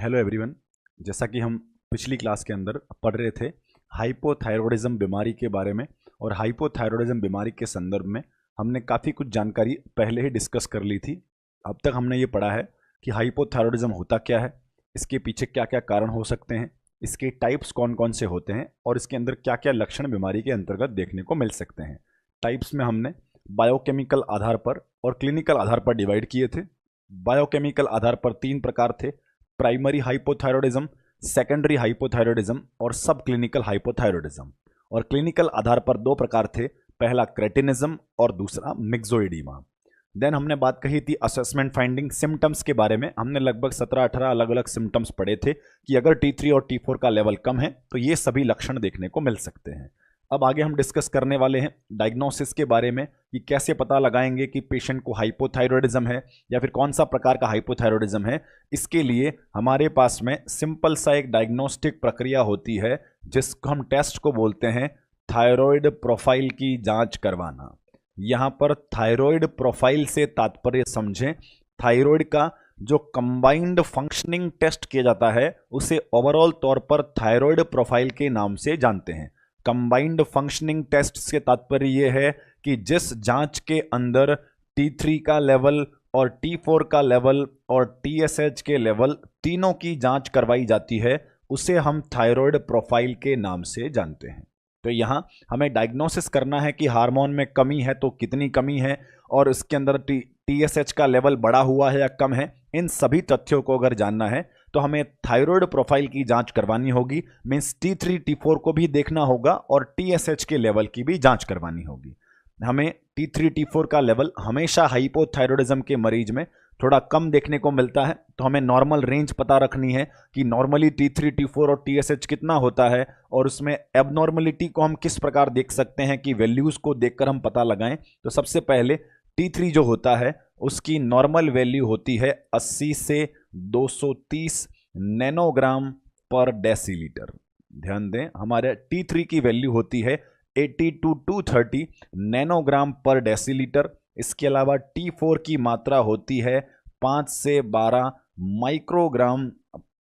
Hello everyone. जैसा कि हम पिछली क्लास के अंदर पढ़ रहे थे हाइपोथायरॉयडिज्म बीमारी के बारे में, और हाइपोथायरॉयडिज्म बीमारी के संदर्भ में हमने काफ़ी कुछ जानकारी पहले ही डिस्कस कर ली थी। अब तक हमने ये पढ़ा है कि हाइपोथायरॉयडिज्म होता क्या है, इसके पीछे क्या क्या कारण हो सकते हैं, इसके टाइप्स कौन कौन से होते हैं और इसके अंदर क्या क्या लक्षण बीमारी के अंतर्गत देखने को मिल सकते हैं। टाइप्स में हमने बायोकेमिकल आधार पर और क्लिनिकल आधार पर डिवाइड किए थे। बायोकेमिकल आधार पर 3 प्रकार थे: प्राइमरी हाइपोथायरॉयडिज्म, सेकेंडरी हाइपोथायरॉयडिज्म और सब क्लिनिकल हाइपोथायरॉयडिज्म। और क्लिनिकल आधार पर 2 प्रकार थे, पहला क्रेटिनिज्म और दूसरा मिक्सोइडीमा। देन हमने बात कही थी असेसमेंट फाइंडिंग सिम्टम्स के बारे में। हमने लगभग 17-18 अलग अलग सिम्टम्स पढ़े थे कि अगर T3 और T4 का लेवल कम है तो ये सभी लक्षण देखने को मिल सकते हैं। अब आगे हम डिस्कस करने वाले हैं डायग्नोसिस के बारे में कि कैसे पता लगाएंगे कि पेशेंट को हाइपोथायरॉयडिज्म है या फिर कौन सा प्रकार का हाइपोथायरॉयडिज्म है। इसके लिए हमारे पास में सिंपल सा एक डायग्नोस्टिक प्रक्रिया होती है जिसको हम टेस्ट को बोलते हैं थायराइड प्रोफाइल की जांच करवाना। यहाँ पर थायराइड प्रोफाइल से तात्पर्य समझें, थायराइड का जो कंबाइंड फंक्शनिंग टेस्ट किया जाता है उसे ओवरऑल तौर पर थायराइड प्रोफाइल के नाम से जानते हैं। कंबाइंड फंक्शनिंग टेस्ट से तात्पर्य यह है कि जिस जांच के अंदर T3 का लेवल और T4 का लेवल और TSH के लेवल तीनों की जांच करवाई जाती है उसे हम थायराइड प्रोफाइल के नाम से जानते हैं। तो यहाँ हमें डायग्नोसिस करना है कि हार्मोन में कमी है तो कितनी कमी है और इसके अंदर TSH का लेवल बढ़ा हुआ है या कम है। इन सभी तथ्यों को अगर जानना है तो हमें थायराइड प्रोफाइल की जांच करवानी होगी। मींस T3 T4 को भी देखना होगा और TSH के लेवल की भी जांच करवानी होगी। हमें T3 T4 का लेवल हमेशा हाइपोथायरॉयडिज्म के मरीज में थोड़ा कम देखने को मिलता है, तो हमें नॉर्मल रेंज पता रखनी है कि नॉर्मली T3 T4 और TSH कितना होता है और उसमें एबनॉर्मलिटी को हम किस प्रकार देख सकते हैं कि वैल्यूज को देखकर हम पता लगाएं। तो सबसे पहले T3 जो होता है उसकी नॉर्मल वैल्यू होती है 80 से 230 नैनोग्राम पर डेसीलीटर। ध्यान दें, हमारे T3 की वैल्यू होती है 80 to 230 नैनोग्राम पर डेसीलीटर। इसके अलावा T4 की मात्रा होती है 5 से 12 माइक्रोग्राम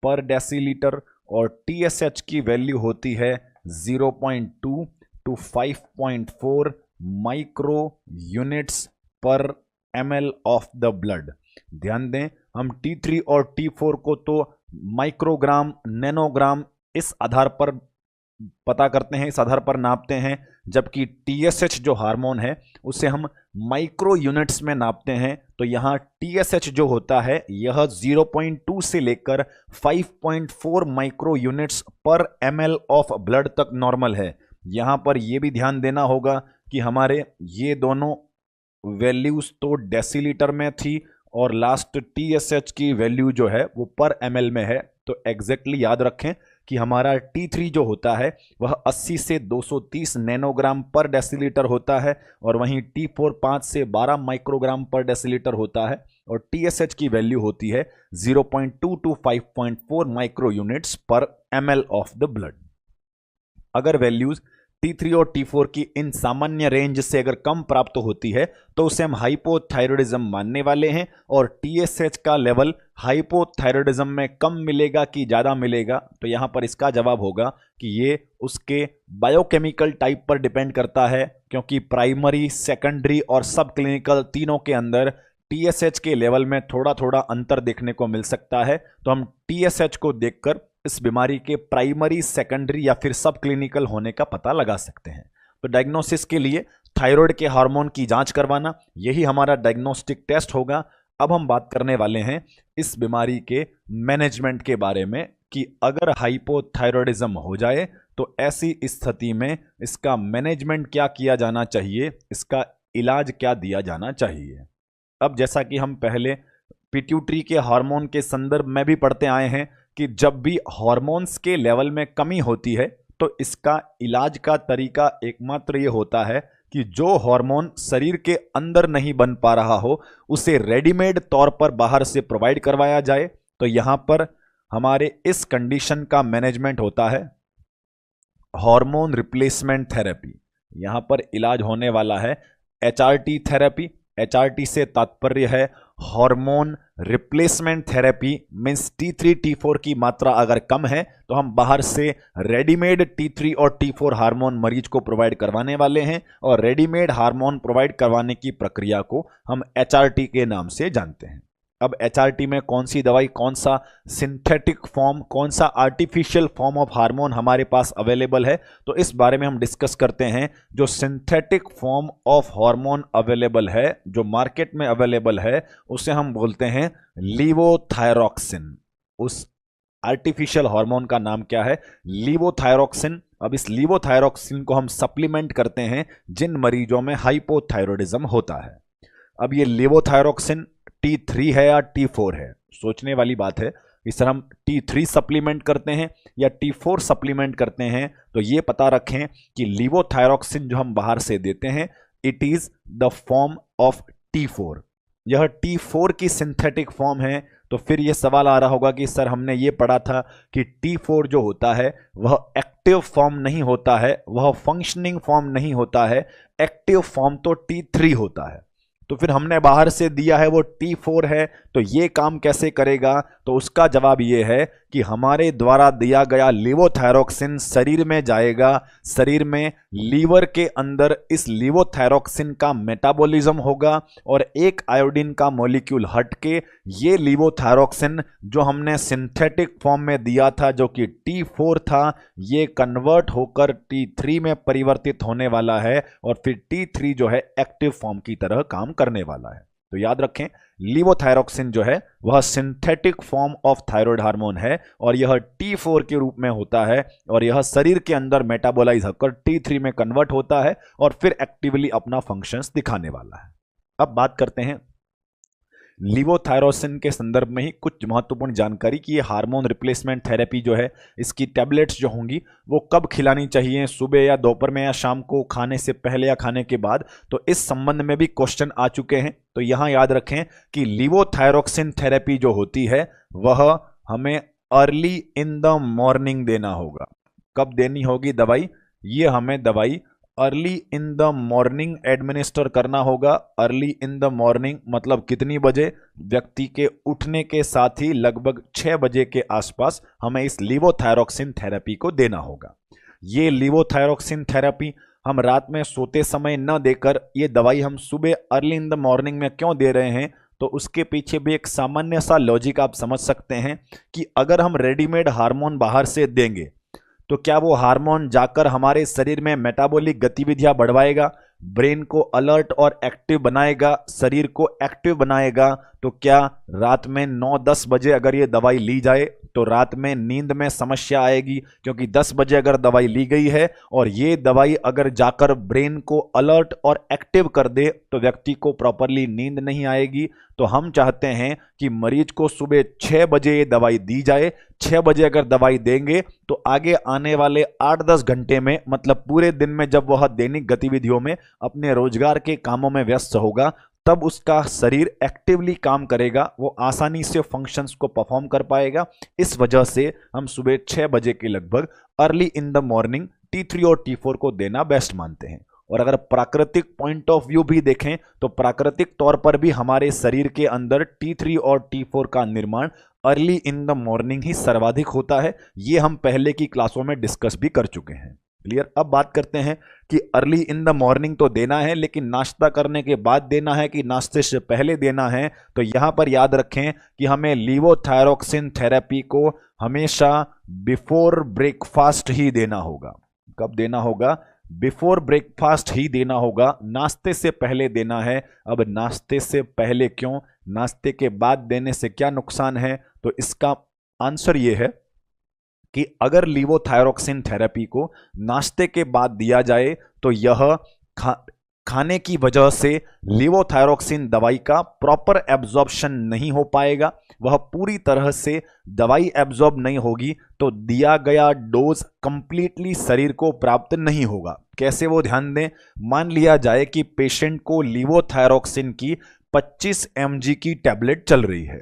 पर डेसीलीटर और TSH की वैल्यू होती है 0.2 to 5.4 माइक्रो यूनिट्स पर ml ऑफ द ब्लड। ध्यान दें, हम T3 और T4 को तो माइक्रोग्राम, नैनोग्राम इस आधार पर पता करते हैं, इस आधार पर नापते हैं, जबकि TSH जो हार्मोन है उसे हम माइक्रो यूनिट्स में नापते हैं। तो यहाँ TSH जो होता है यह 0.2 से लेकर 5.4 माइक्रो यूनिट्स पर ml ऑफ ब्लड तक नॉर्मल है। यहाँ पर यह भी ध्यान देना होगा कि हमारे ये दोनों वैल्यूज तो डेसीलीटर में थी और लास्ट TSH की वैल्यू जो है वो पर ml में है। तो एग्जैक्टली याद रखें कि हमारा T3 जो होता है वह 80 से 230 नैनोग्राम पर डेसीलीटर होता है और वहीं T4 5 से 12 माइक्रोग्राम पर डेसीलीटर होता है और TSH की वैल्यू होती है 0.2 to 5.4 माइक्रो यूनिट्स पर ml ऑफ द ब्लड। अगर वैल्यूज T3 और T4 की इन सामान्य रेंज से अगर कम प्राप्त होती है तो उसे हम हाइपोथायरॉयडिज्म मानने वाले हैं। और TSH का लेवल हाइपोथायरॉयडिज्म में कम मिलेगा कि ज़्यादा मिलेगा, तो यहाँ पर इसका जवाब होगा कि ये उसके बायोकेमिकल टाइप पर डिपेंड करता है, क्योंकि प्राइमरी, सेकेंडरी और सब क्लिनिकल तीनों के अंदर TSH के लेवल में थोड़ा थोड़ा अंतर देखने को मिल सकता है। तो हम TSH को देखकर इस बीमारी के प्राइमरी, सेकेंडरी या फिर सब क्लिनिकल होने का पता लगा सकते हैं। तो डायग्नोसिस के लिए थायराइड के हार्मोन की जांच करवाना यही हमारा डायग्नोस्टिक टेस्ट होगा। अब हम बात करने वाले हैं इस बीमारी के मैनेजमेंट के बारे में कि अगर हाइपोथायरॉयडिज्म हो जाए तो ऐसी स्थिति में इसका मैनेजमेंट क्या किया जाना चाहिए, इसका इलाज क्या दिया जाना चाहिए। अब जैसा कि हम पहले पिट्यूटरी के हार्मोन के संदर्भ में भी पढ़ते आए हैं कि जब भी हार्मोन्स के लेवल में कमी होती है तो इसका इलाज का तरीका एकमात्र ये होता है कि जो हार्मोन शरीर के अंदर नहीं बन पा रहा हो उसे रेडीमेड तौर पर बाहर से प्रोवाइड करवाया जाए। तो यहाँ पर हमारे इस कंडीशन का मैनेजमेंट होता है हार्मोन रिप्लेसमेंट थेरेपी। यहाँ पर इलाज होने वाला है HRT थेरेपी। HRT से तात्पर्य है hormone replacement therapy means T3 T4 की मात्रा अगर कम है तो हम बाहर से रेडीमेड T3 और T4 हार्मोन मरीज को प्रोवाइड करवाने वाले हैं, और रेडीमेड हार्मोन प्रोवाइड करवाने की प्रक्रिया को हम HRT के नाम से जानते हैं। अब HRT में कौन सी दवाई, कौन सा सिंथेटिक फॉर्म, कौन सा आर्टिफिशियल फॉर्म ऑफ हार्मोन हमारे पास अवेलेबल है, तो इस बारे में हम डिस्कस करते हैं। जो synthetic form of hormone available है, जो मार्केट में अवेलेबल है, उसे हम बोलते हैं लीवोथायरॉक्सिन। उस आर्टिफिशियल हार्मोन का नाम क्या है? लीवोथायरॉक्सिन। अब इस लीवोथायरॉक्सिन को हम सप्लीमेंट करते हैं जिन मरीजों में हाइपोथायरॉयडिज्म होता है। अब ये लीवोथायरॉक्सिन T3 है या T4 है, सोचने वाली बात है। इस तरह हम T3 सप्लीमेंट करते हैं या T4 सप्लीमेंट करते हैं, तो ये पता रखें कि लीवोथायरॉक्सिन जो हम बाहर से देते हैं, it is the form of T4। यह T4 की सिंथेटिक फॉर्म है। तो फिर ये सवाल आ रहा होगा कि सर हमने ये पढ़ा था कि T4 जो होता है वह एक्टिव फॉर्म नहीं होता है, वह फंक्शनिंग फॉर्म नहीं होता है, एक्टिव फॉर्म तो T3 होता है। तो फिर हमने बाहर से दिया है वो T4 है, तो ये काम कैसे करेगा? तो उसका जवाब ये है कि हमारे द्वारा दिया गया लीवोथायरॉक्सिन शरीर में जाएगा, शरीर में लीवर के अंदर इस लीवोथायरॉक्सिन का मेटाबॉलिज्म होगा, और एक आयोडीन का मॉलिक्यूल हट के ये लीवोथायरॉक्सिन जो हमने सिंथेटिक फॉर्म में दिया था, जो कि T4 था, ये कन्वर्ट होकर T3 में परिवर्तित होने वाला है, और फिर T3 जो है एक्टिव फॉर्म की तरह काम करने वाला है। तो याद रखें, लीवोथायरॉक्सिन जो है वह synthetic form of thyroid hormone है, और यह T4 के रूप में होता है, और यह शरीर के अंदर मेटाबोलाइज होकर T3 में कन्वर्ट होता है, और फिर एक्टिवली अपना फंक्शंस दिखाने वाला है। अब बात करते हैं लीवोथायरोसिन के संदर्भ में ही कुछ महत्वपूर्ण जानकारी कि ये हार्मोन रिप्लेसमेंट थेरेपी जो है, इसकी टैबलेट्स जो होंगी वो कब खिलानी चाहिए, सुबह या दोपहर में या शाम को, खाने से पहले या खाने के बाद। तो इस संबंध में भी क्वेश्चन आ चुके हैं। तो यहां याद रखें कि लीवोथायरोक्सिन थेरेपी जो होती है वह हमें अर्ली इन द मॉर्निंग देना होगा। कब देनी होगी दवाई? ये हमें दवाई early in the morning administer करना होगा। अर्ली इन द मॉर्निंग मतलब कितनी बजे? व्यक्ति के उठने के साथ ही लगभग 6 बजे के आसपास हमें इस लीवोथायरोक्सिन थेरेपी को देना होगा। ये लीवोथायरोक्सिन थेरेपी हम रात में सोते समय न देकर ये दवाई हम सुबह अर्ली इन द मॉर्निंग में क्यों दे रहे हैं? तो उसके पीछे भी एक सामान्य सा लॉजिक आप समझ सकते हैं कि अगर हम रेडीमेड हार्मोन बाहर से देंगे तो क्या वो हार्मोन जाकर हमारे शरीर में मेटाबॉलिक गतिविधियां बढ़वाएगा, ब्रेन को अलर्ट और एक्टिव बनाएगा, शरीर को एक्टिव बनाएगा? तो क्या रात में 9-10 बजे अगर ये दवाई ली जाए तो रात में नींद में समस्या आएगी? क्योंकि 10 बजे अगर दवाई ली गई है और ये दवाई अगर जाकर ब्रेन को अलर्ट और एक्टिव कर दे तो व्यक्ति को प्रॉपरली नींद नहीं आएगी। तो हम चाहते हैं कि मरीज को सुबह 6 बजे ये दवाई दी जाए। 6 बजे अगर दवाई देंगे तो आगे आने वाले 8-10 घंटे में, मतलब पूरे दिन में जब वह दैनिक गतिविधियों में अपने रोजगार के कामों में व्यस्त होगा, तब उसका शरीर एक्टिवली काम करेगा, वो आसानी से फंक्शंस को परफॉर्म कर पाएगा। इस वजह से हम सुबह 6 बजे के लगभग early in the morning T3 और T4 को देना बेस्ट मानते हैं। और अगर प्राकृतिक पॉइंट ऑफ व्यू भी देखें तो प्राकृतिक तौर पर भी हमारे शरीर के अंदर T3 और T4 का निर्माण अर्ली इन द मॉर्निंग ही सर्वाधिक होता है। ये हम पहले की क्लासों में डिस्कस भी कर चुके हैं। क्लियर? अब बात करते हैं कि अर्ली इन द मॉर्निंग तो देना है, लेकिन नाश्ता करने के बाद देना है कि नाश्ते से पहले देना है? तो यहां पर याद रखें कि हमें लीवोथायरोक्सिन थेरेपी को हमेशा बिफोर ब्रेकफास्ट ही देना होगा। कब देना होगा? बिफोर ब्रेकफास्ट ही देना होगा, नाश्ते से पहले देना है। अब नाश्ते से पहले क्यों? नाश्ते के बाद देने से क्या नुकसान है? तो इसका आंसर ये है कि अगर लीवोथायरोक्सिन थेरेपी को नाश्ते के बाद दिया जाए तो यह खाने की वजह से लीवोथायरोक्सिन दवाई का प्रॉपर एब्जॉर्प्शन नहीं हो पाएगा, वह पूरी तरह से दवाई एब्जॉर्ब नहीं होगी, तो दिया गया डोज कंप्लीटली शरीर को प्राप्त नहीं होगा। कैसे? वो ध्यान दें, मान लिया जाए कि पेशेंट को लीवोथायरोक्सिन की 25 mg की टैबलेट चल रही है,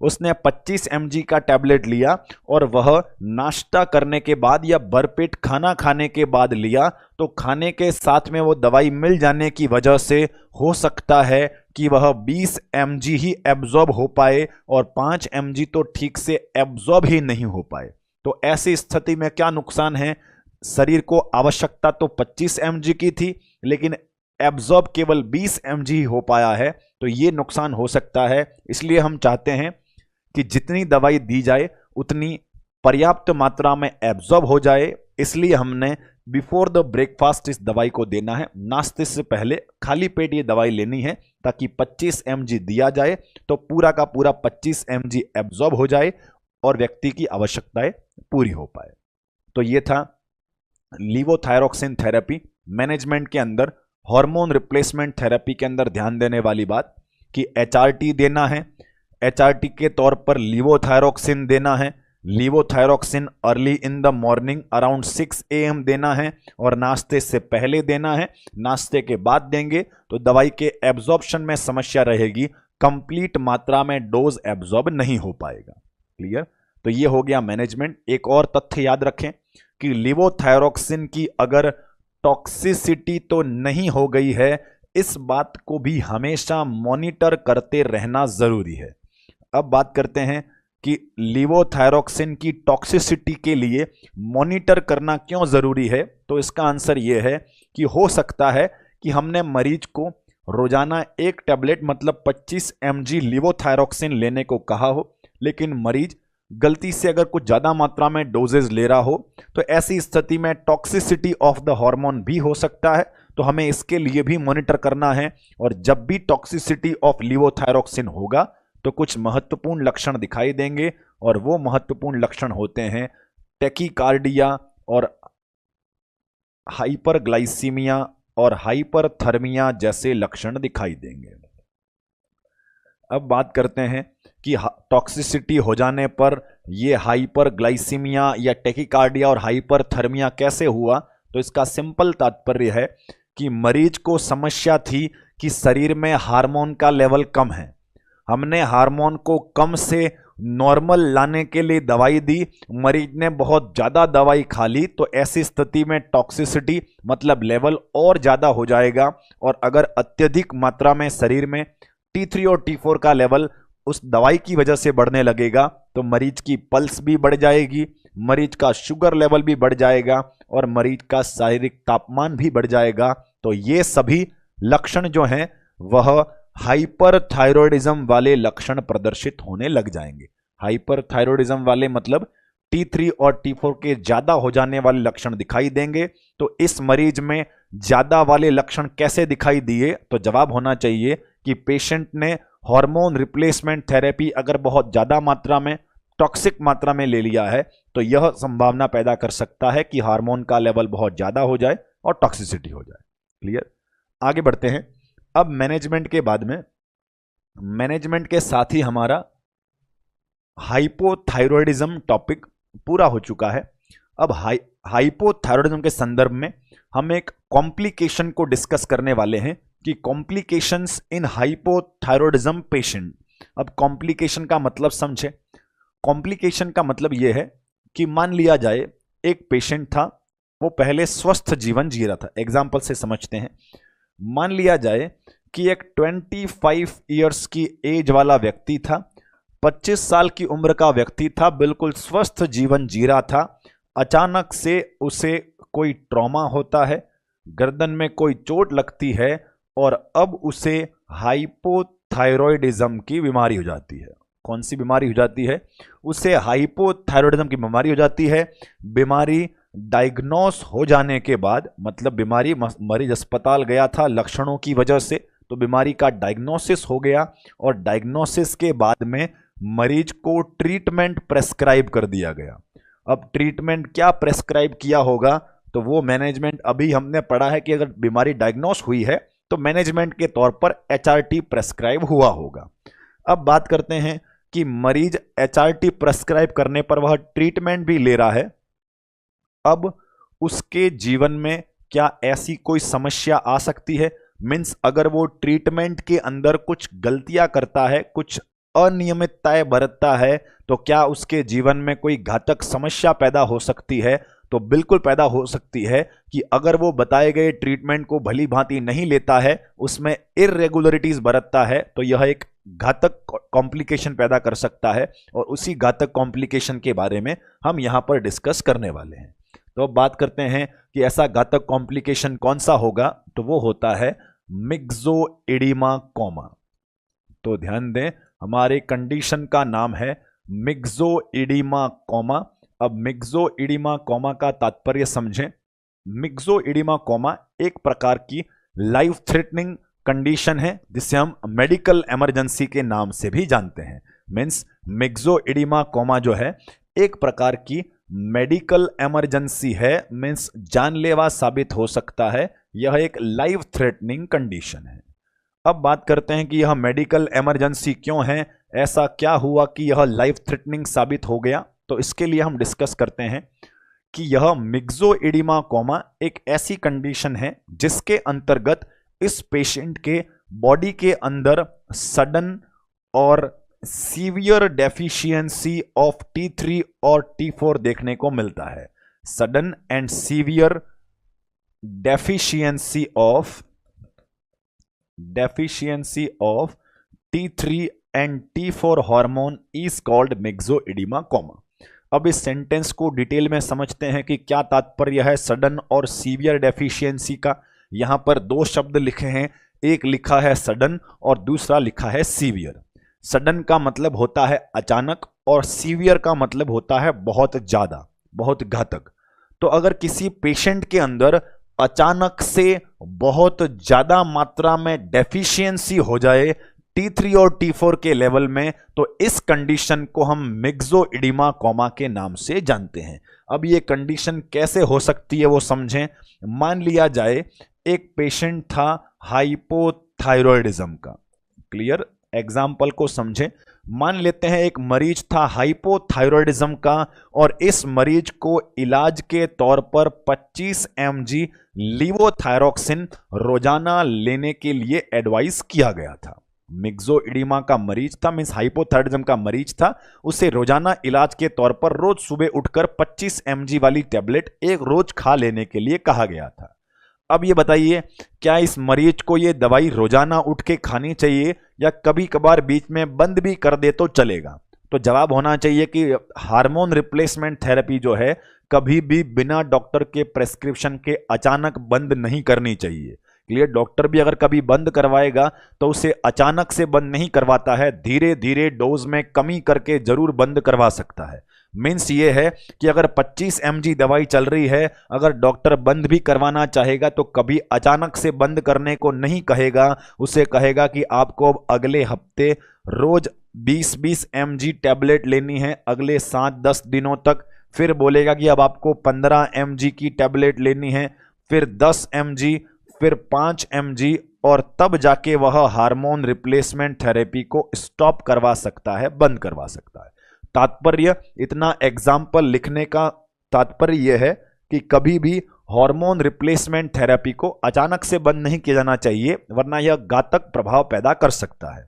उसने 25 mg का टैबलेट लिया और वह नाश्ता करने के बाद या भरपेट खाना खाने के बाद लिया, तो खाने के साथ में वो दवाई मिल जाने की वजह से हो सकता है कि वह 20 mg ही एब्जॉर्ब हो पाए और 5 mg तो ठीक से एब्जॉर्ब ही नहीं हो पाए। तो ऐसी स्थिति में क्या नुकसान है, शरीर को आवश्यकता तो 25 mg की थी लेकिन एब्जॉर्ब केवल 20 mg ही हो पाया है, तो ये नुकसान हो सकता है। इसलिए हम चाहते हैं कि जितनी दवाई दी जाए उतनी पर्याप्त मात्रा में एब्जॉर्ब हो जाए, इसलिए हमने बिफोर द ब्रेकफास्ट इस दवाई को देना है। नाश्ते से पहले खाली पेट ये दवाई लेनी है ताकि 25 mg दिया जाए तो पूरा का पूरा 25 mg एब्जॉर्ब हो जाए और व्यक्ति की आवश्यकताएं पूरी हो पाए। तो ये था लीवोथायरॉक्सिन थेरेपी। मैनेजमेंट के अंदर हार्मोन रिप्लेसमेंट थेरेपी के अंदर ध्यान देने वाली बात कि HRT देना है, HRT के तौर पर लीवोथायरॉक्सिन देना है। Levothyroxine early in the morning around 6 AM देना है और नाश्ते से पहले देना है। नाश्ते के बाद देंगे तो दवाई के एब्जॉर्प्शन में समस्या रहेगी, कंप्लीट मात्रा में डोज एब्जॉर्ब नहीं हो पाएगा। क्लियर? तो ये हो गया मैनेजमेंट। एक और तथ्य याद रखें कि लीवोथायरॉक्सिन की अगर टॉक्सिसिटी तो नहीं हो गई है, इस बात को भी हमेशा मॉनिटर करते रहना जरूरी है। अब बात करते हैं कि लीवोथायरॉक्सिन की टॉक्सिसिटी के लिए मॉनिटर करना क्यों जरूरी है। तो इसका आंसर यह है कि हो सकता है कि हमने मरीज को रोजाना एक टैबलेट मतलब 25 mg लीवोथायरॉक्सिन लेने को कहा हो, लेकिन मरीज गलती से अगर कुछ ज्यादा मात्रा में डोजेज ले रहा हो, तो ऐसी स्थिति में टॉक्सिसिटी ऑफ द हार्मोन भी हो सकता है। तो हमें इसके लिए भी मॉनिटर करना है और जब भी टॉक्सिसिटी ऑफ लीवोथायरॉक्सिन होगा तो कुछ महत्वपूर्ण लक्षण दिखाई देंगे और वो महत्वपूर्ण लक्षण होते हैं टैकीकार्डिया और हाइपरग्लाइसीमिया और हाइपरथर्मिया जैसे लक्षण दिखाई देंगे। अब बात करते हैं कि टॉक्सिसिटी हो जाने पर ये हाइपरग्लाइसीमिया या टैकीकार्डिया और हाइपरथर्मिया कैसे हुआ। तो इसका सिंपल तात्पर्य है कि मरीज को समस्या थी कि शरीर में हार्मोन का लेवल कम है, हमने हार्मोन को कम से नॉर्मल लाने के लिए दवाई दी, मरीज ने बहुत ज़्यादा दवाई खा ली, तो ऐसी स्थिति में टॉक्सिसिटी मतलब लेवल और ज़्यादा हो जाएगा। और अगर अत्यधिक मात्रा में शरीर में T3 और T4 का लेवल उस दवाई की वजह से बढ़ने लगेगा तो मरीज की पल्स भी बढ़ जाएगी, मरीज का शुगर लेवल भी बढ़ जाएगा और मरीज का शारीरिक तापमान भी बढ़ जाएगा। तो ये सभी लक्षण जो हैं वह हाइपरथायरॉयडिज्म वाले लक्षण प्रदर्शित होने लग जाएंगे। हाइपरथायरॉयडिज्म वाले मतलब T3 और T4 के ज्यादा हो जाने वाले लक्षण दिखाई देंगे। तो इस मरीज में ज्यादा वाले लक्षण कैसे दिखाई दिए, तो जवाब होना चाहिए कि पेशेंट ने हार्मोन रिप्लेसमेंट थेरेपी अगर बहुत ज्यादा मात्रा में टॉक्सिक मात्रा में ले लिया है तो यह संभावना पैदा कर सकता है कि हार्मोन का लेवल बहुत ज्यादा हो जाए और टॉक्सिसिटी हो जाए। क्लियर? आगे बढ़ते हैं। अब मैनेजमेंट के बाद में मैनेजमेंट के साथ ही हमारा हाइपोथायरॉयडिज्म टॉपिक पूरा हो चुका है। अब हाइपोथायरॉयडिज्म के संदर्भ में हम एक कॉम्प्लिकेशन को डिस्कस करने वाले हैं कि कॉम्प्लिकेशंस इन हाइपोथायरॉयडिज्म पेशेंट। अब कॉम्प्लिकेशन का मतलब समझे। कॉम्प्लिकेशन का मतलब यह है कि मान लिया जाए एक पेशेंट था, वो पहले स्वस्थ जीवन जी रहा था। एग्जाम्पल से समझते हैं। मान लिया जाए कि एक 25 इयर्स की एज वाला व्यक्ति था, 25 साल की उम्र का व्यक्ति था, बिल्कुल स्वस्थ जीवन जी रहा था। अचानक से उसे कोई ट्रॉमा होता है, गर्दन में कोई चोट लगती है और अब उसे हाइपोथायरॉयडिज्म की बीमारी हो जाती है। कौन सी बीमारी हो जाती है? उसे हाइपोथायरॉयडिज्म की बीमारी हो जाती है। बीमारी डायग्नोस हो जाने के बाद, मतलब बीमारी मरीज अस्पताल गया था लक्षणों की वजह से, तो बीमारी का डायग्नोसिस हो गया और डायग्नोसिस के बाद में मरीज को ट्रीटमेंट प्रेस्क्राइब कर दिया गया। अब ट्रीटमेंट क्या प्रेस्क्राइब किया होगा, तो वो मैनेजमेंट अभी हमने पढ़ा है कि अगर बीमारी डायग्नोस हुई है तो मैनेजमेंट के तौर पर HRT प्रेस्क्राइब हुआ होगा। अब बात करते हैं कि मरीज HRT प्रेस्क्राइब करने पर वह ट्रीटमेंट भी ले रहा है। अब उसके जीवन में क्या ऐसी कोई समस्या आ सकती है? मीन्स अगर वो ट्रीटमेंट के अंदर कुछ गलतियां करता है, कुछ अनियमितताएं बरतता है, तो क्या उसके जीवन में कोई घातक समस्या पैदा हो सकती है? तो बिल्कुल पैदा हो सकती है कि अगर वो बताए गए ट्रीटमेंट को भली भांति नहीं लेता है, उसमें इरेगुलरिटीज बरतता है, तो यह एक घातक कॉम्प्लिकेशन पैदा कर सकता है और उसी घातक कॉम्प्लिकेशन के बारे में हम यहां पर डिस्कस करने वाले हैं। तो अब बात करते हैं कि ऐसा घातक कॉम्प्लिकेशन कौन सा होगा, तो वो होता है मिक्सोइडिमा कोमा। तो ध्यान दें, हमारे कंडीशन का नाम है मिक्सोइडिमा कोमा। अब मिक्सोइडिमा कोमा का तात्पर्य समझें। मिक्सोइडिमा कोमा एक प्रकार की लाइफ थ्रेटनिंग कंडीशन है जिसे हम मेडिकल इमरजेंसी के नाम से भी जानते हैं। मींस मिक्सोइडिमा कोमा जो है एक प्रकार की मेडिकल इमरजेंसी है, मींस जानलेवा साबित हो सकता है। यह एक लाइफ थ्रेटनिंग कंडीशन है। अब बात करते हैं कि यह मेडिकल इमरजेंसी क्यों है, ऐसा क्या हुआ कि यह लाइफ थ्रेटनिंग साबित हो गया। तो इसके लिए हम डिस्कस करते हैं कि यह मिक्सोइडिमा कोमा एक ऐसी कंडीशन है जिसके अंतर्गत इस पेशेंट के बॉडी के अंदर सडन और सीवियर डेफिशिएंसी ऑफ T3 और T4 देखने को मिलता है। Sudden and severe deficiency of T3 and T4 hormone is called myxoedema coma. अब इस सेंटेंस को डिटेल में समझते हैं कि क्या तात्पर्य है सडन और सीवियर डेफिशिएंसी का। यहां पर दो शब्द लिखे हैं, एक लिखा है सडन और दूसरा लिखा है सीवियर। सडन का मतलब होता है अचानक और सीवियर का मतलब होता है बहुत ज्यादा, बहुत घातक। तो अगर किसी पेशेंट के अंदर अचानक से बहुत ज्यादा मात्रा में डेफिशिएंसी हो जाए T3 और T4 के लेवल में, तो इस कंडीशन को हम मिक्सोइडिमा कोमा के नाम से जानते हैं। अब ये कंडीशन कैसे हो सकती है वो समझें। मान लिया जाए एक पेशेंट था हाइपोथायरॉयडिज्म का। क्लियर? एग्जाम्पल को समझें। मान लेते हैं एक मरीज था हाइपोथायरॉयडिज्म का और इस मरीज को इलाज के तौर पर 25 mg लीवोथायरोक्सिन रोजाना लेने के लिए एडवाइस किया गया था। मिक्सोइडिमा का मरीज था, मींस हाइपोथायरॉयडिज्म का मरीज था, उसे रोजाना इलाज के तौर पर रोज सुबह उठकर 25 mg वाली टेबलेट एक रोज खा लेने के लिए कहा गया था। अब ये बताइए, क्या इस मरीज को ये दवाई रोजाना उठ के खानी चाहिए या कभी कभार बीच में बंद भी कर दे तो चलेगा? तो जवाब होना चाहिए कि हार्मोन रिप्लेसमेंट थेरेपी जो है कभी भी बिना डॉक्टर के प्रेस्क्रिप्शन के अचानक बंद नहीं करनी चाहिए। क्लियर? डॉक्टर भी अगर कभी बंद करवाएगा तो उसे अचानक से बंद नहीं करवाता है, धीरे धीरे डोज में कमी करके जरूर बंद करवा सकता है। मीन्स ये है कि अगर 25 mg दवाई चल रही है, अगर डॉक्टर बंद भी करवाना चाहेगा तो कभी अचानक से बंद करने को नहीं कहेगा, उसे कहेगा कि आपको अगले हफ्ते रोज 20-20 mg टैबलेट लेनी है अगले 7-10 दिनों तक। फिर बोलेगा कि अब आपको 15 mg की टैबलेट लेनी है, फिर 10 mg, फिर 5 mg, और तब जाके वह हार्मोन रिप्लेसमेंट थेरेपी को स्टॉप करवा सकता है, बंद करवा सकता है। तात्पर्य, इतना एग्जाम्पल लिखने का तात्पर्य यह है कि कभी भी हार्मोन रिप्लेसमेंट थेरेपी को अचानक से बंद नहीं किया जाना चाहिए, वरना यह घातक प्रभाव पैदा कर सकता है।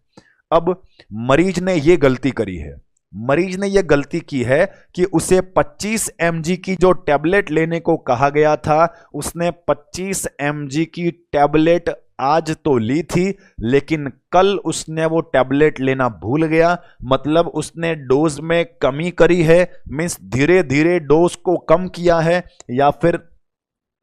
अब मरीज ने यह गलती करी है, मरीज ने यह गलती की है कि उसे 25 mg की जो टैबलेट लेने को कहा गया था, उसने 25 mg की टैबलेट आज तो ली थी, लेकिन कल उसने वो टैबलेट लेना भूल गया। मतलब उसने डोज में कमी करी है, मीन्स धीरे धीरे डोज को कम किया है, या फिर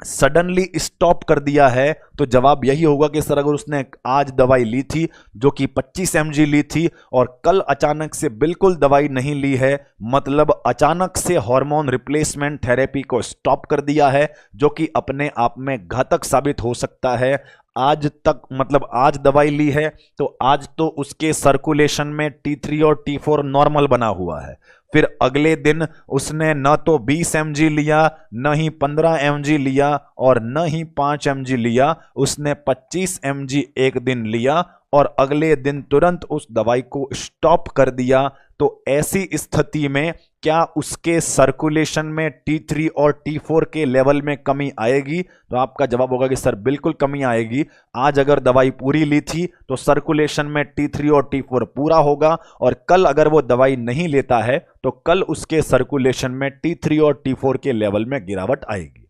सडनली स्टॉप कर दिया है। तो जवाब यही होगा कि सर अगर उसने आज दवाई ली थी जो कि 25 mg ली थी और कल अचानक से बिल्कुल दवाई नहीं ली है, मतलब अचानक से हार्मोन रिप्लेसमेंट थेरेपी को स्टॉप कर दिया है, जो कि अपने आप में घातक साबित हो सकता है। आज तक मतलब आज दवाई ली है तो आज तो उसके सर्कुलेशन में T3 और T4 नॉर्मल बना हुआ है, फिर अगले दिन उसने न तो 20 mg लिया, न ही 15 mg लिया और न ही 5 mg लिया, उसने 25 mg एक दिन लिया और अगले दिन तुरंत उस दवाई को स्टॉप कर दिया, तो ऐसी स्थिति में क्या उसके सर्कुलेशन में T3 और T4 के लेवल में कमी आएगी? तो आपका जवाब होगा कि सर बिल्कुल कमी आएगी। आज अगर दवाई पूरी ली थी तो सर्कुलेशन में T3 और T4 पूरा होगा, और कल अगर वो दवाई नहीं लेता है तो कल उसके सर्कुलेशन में T3 और T4 के लेवल में गिरावट आएगी।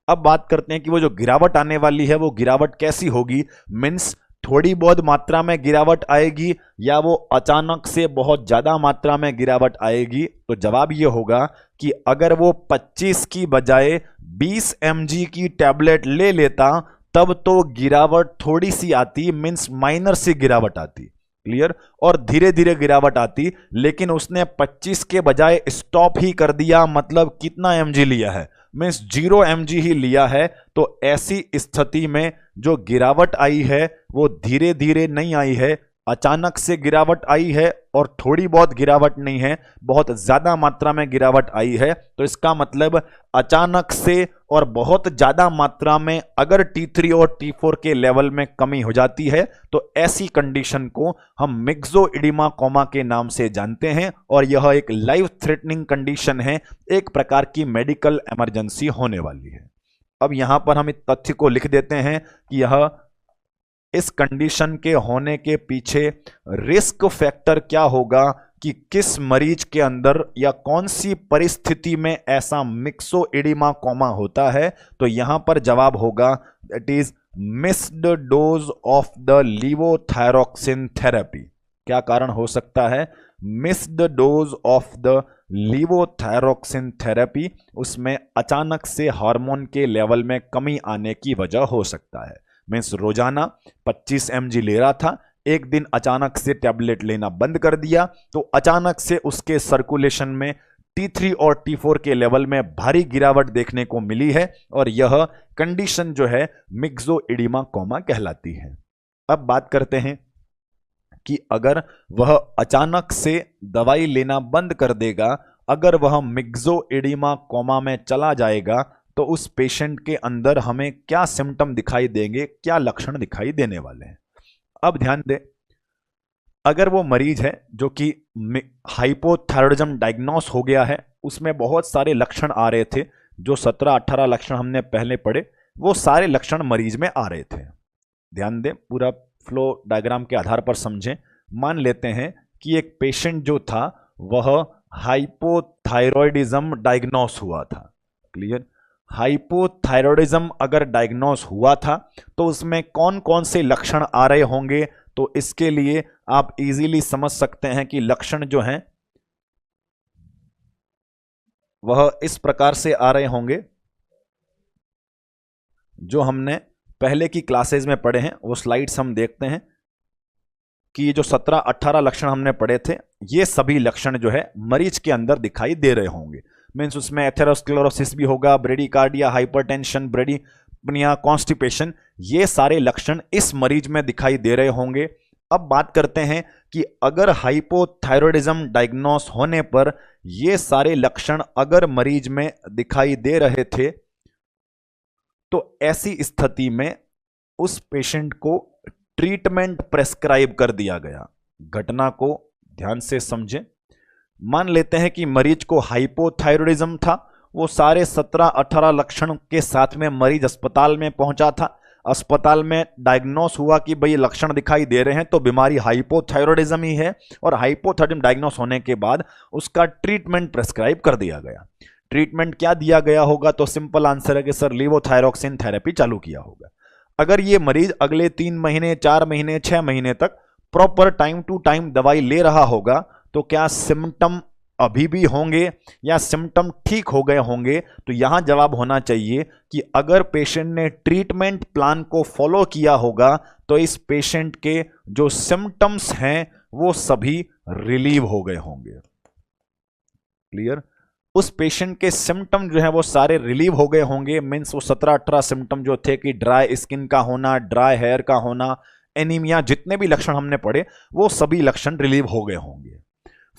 अब बात करते हैं कि वो जो गिरावट आने वाली है वो गिरावट कैसी होगी। मीन्स थोड़ी बहुत मात्रा में गिरावट आएगी या वो अचानक से बहुत ज्यादा मात्रा में गिरावट आएगी? तो जवाब ये होगा कि अगर वो 25 की बजाय 20 mg की टैबलेट ले लेता तब तो गिरावट थोड़ी सी आती, मीन्स माइनर सी गिरावट आती, क्लियर, और धीरे धीरे गिरावट आती। लेकिन उसने 25 के बजाय स्टॉप ही कर दिया, मतलब कितना mg लिया है? मीन्स 0 mg ही लिया है। तो ऐसी स्थिति में जो गिरावट आई है वो धीरे धीरे नहीं आई है, अचानक से गिरावट आई है, और थोड़ी बहुत गिरावट नहीं है, बहुत ज्यादा मात्रा में गिरावट आई है। तो इसका मतलब अचानक से और बहुत ज्यादा मात्रा में अगर T3 और T4 के लेवल में कमी हो जाती है तो ऐसी कंडीशन को हम मिक्सोइडिमा कोमा के नाम से जानते हैं, और यह एक लाइफ थ्रेटनिंग कंडीशन है, एक प्रकार की मेडिकल इमरजेंसी होने वाली है। अब यहां पर हम इस तथ्य को लिख देते हैं कि यह इस कंडीशन के होने के पीछे रिस्क फैक्टर क्या होगा, कि किस मरीज के अंदर या कौन सी परिस्थिति में ऐसा मिक्सोइडिमा कोमा होता है। तो यहां पर जवाब होगा that is missed dose of the levothyroxine therapy. क्या कारण हो सकता है? Missed dose of the levothyroxine therapy, उसमें अचानक से हार्मोन के लेवल में कमी आने की वजह हो सकता है। मीन्स रोजाना 25 mg ले रहा था, एक दिन अचानक से टैबलेट लेना बंद कर दिया, तो अचानक से उसके सर्कुलेशन में T3 और T4 के लेवल में भारी गिरावट देखने को मिली है, और यह कंडीशन जो है मिक्सोइडिमा कोमा कहलाती है। अब बात करते हैं कि अगर वह अचानक से दवाई लेना बंद कर देगा, अगर वह मिक्सोइडिमा कोमा में चला जाएगा, तो उस पेशेंट के अंदर हमें क्या सिम्टम दिखाई देंगे, क्या लक्षण दिखाई देने वाले हैं। अब ध्यान दें, अगर वो मरीज है जो कि हाइपोथायरॉयडिज्म डायग्नोस हो गया है, उसमें बहुत सारे लक्षण आ रहे थे, जो 17-18 लक्षण हमने पहले पढ़े, वो सारे लक्षण मरीज में आ रहे थे। ध्यान दें, पूरा फ्लो डायग्राम के आधार पर समझें। मान लेते हैं कि एक पेशेंट जो था वह हाइपोथायरॉयडिज्म डायग्नोस हुआ था, क्लियर। हाइपोथायरॉयडिज्म अगर डायग्नोस हुआ था तो उसमें कौन कौन से लक्षण आ रहे होंगे? तो इसके लिए आप इजीली समझ सकते हैं कि लक्षण जो हैं वह इस प्रकार से आ रहे होंगे, जो हमने पहले की क्लासेज में पढ़े हैं। वो स्लाइड्स हम देखते हैं कि जो 17-18 लक्षण हमने पढ़े थे, ये सभी लक्षण जो है मरीज के अंदर दिखाई दे रहे होंगे। मीन्स उसमें एथेरोस्क्लेरोसिस भी होगा, ब्रेडिकार्डिया, हाइपरटेंशन, ब्रेडीनिया, कॉन्स्टिपेशन, ये सारे लक्षण इस मरीज में दिखाई दे रहे होंगे। अब बात करते हैं कि अगर हाइपोथायरॉयडिज्म डायग्नोस होने पर ये सारे लक्षण अगर मरीज में दिखाई दे रहे थे, तो ऐसी स्थिति में उस पेशेंट को ट्रीटमेंट प्रेस्क्राइब कर दिया गया। घटना को ध्यान से समझें। मान लेते हैं कि मरीज को हाइपोथायरॉयडिज्म था, वो सारे 17-18 लक्षण के साथ में मरीज अस्पताल में पहुंचा था। अस्पताल में डायग्नोस हुआ कि भाई लक्षण दिखाई दे रहे हैं तो बीमारी हाइपोथायरॉयडिज्म ही है, और हाइपोथायरॉयडिज्म डायग्नोस होने के बाद उसका ट्रीटमेंट प्रेस्क्राइब कर दिया गया। ट्रीटमेंट क्या दिया गया होगा? तो सिंपल आंसर है कि सर लीवोथायरॉक्सिन थेरेपी चालू किया होगा। अगर ये मरीज अगले 3 महीने, 4 महीने, 6 महीने तक प्रॉपर टाइम टू टाइम दवाई ले रहा होगा, तो क्या सिम्टम अभी भी होंगे या सिम्टम ठीक हो गए होंगे? तो यहां जवाब होना चाहिए कि अगर पेशेंट ने ट्रीटमेंट प्लान को फॉलो किया होगा तो इस पेशेंट के जो सिम्टम्स हैं वो सभी रिलीव हो गए होंगे। क्लियर? उस पेशेंट के सिम्टम जो है वो सारे रिलीव हो गए होंगे। मीन्स वो 17-18 सिम्टम जो थे कि ड्राई स्किन का होना, ड्राई हेयर का होना, एनीमिया, जितने भी लक्षण हमने पढ़े वो सभी लक्षण रिलीव हो गए होंगे।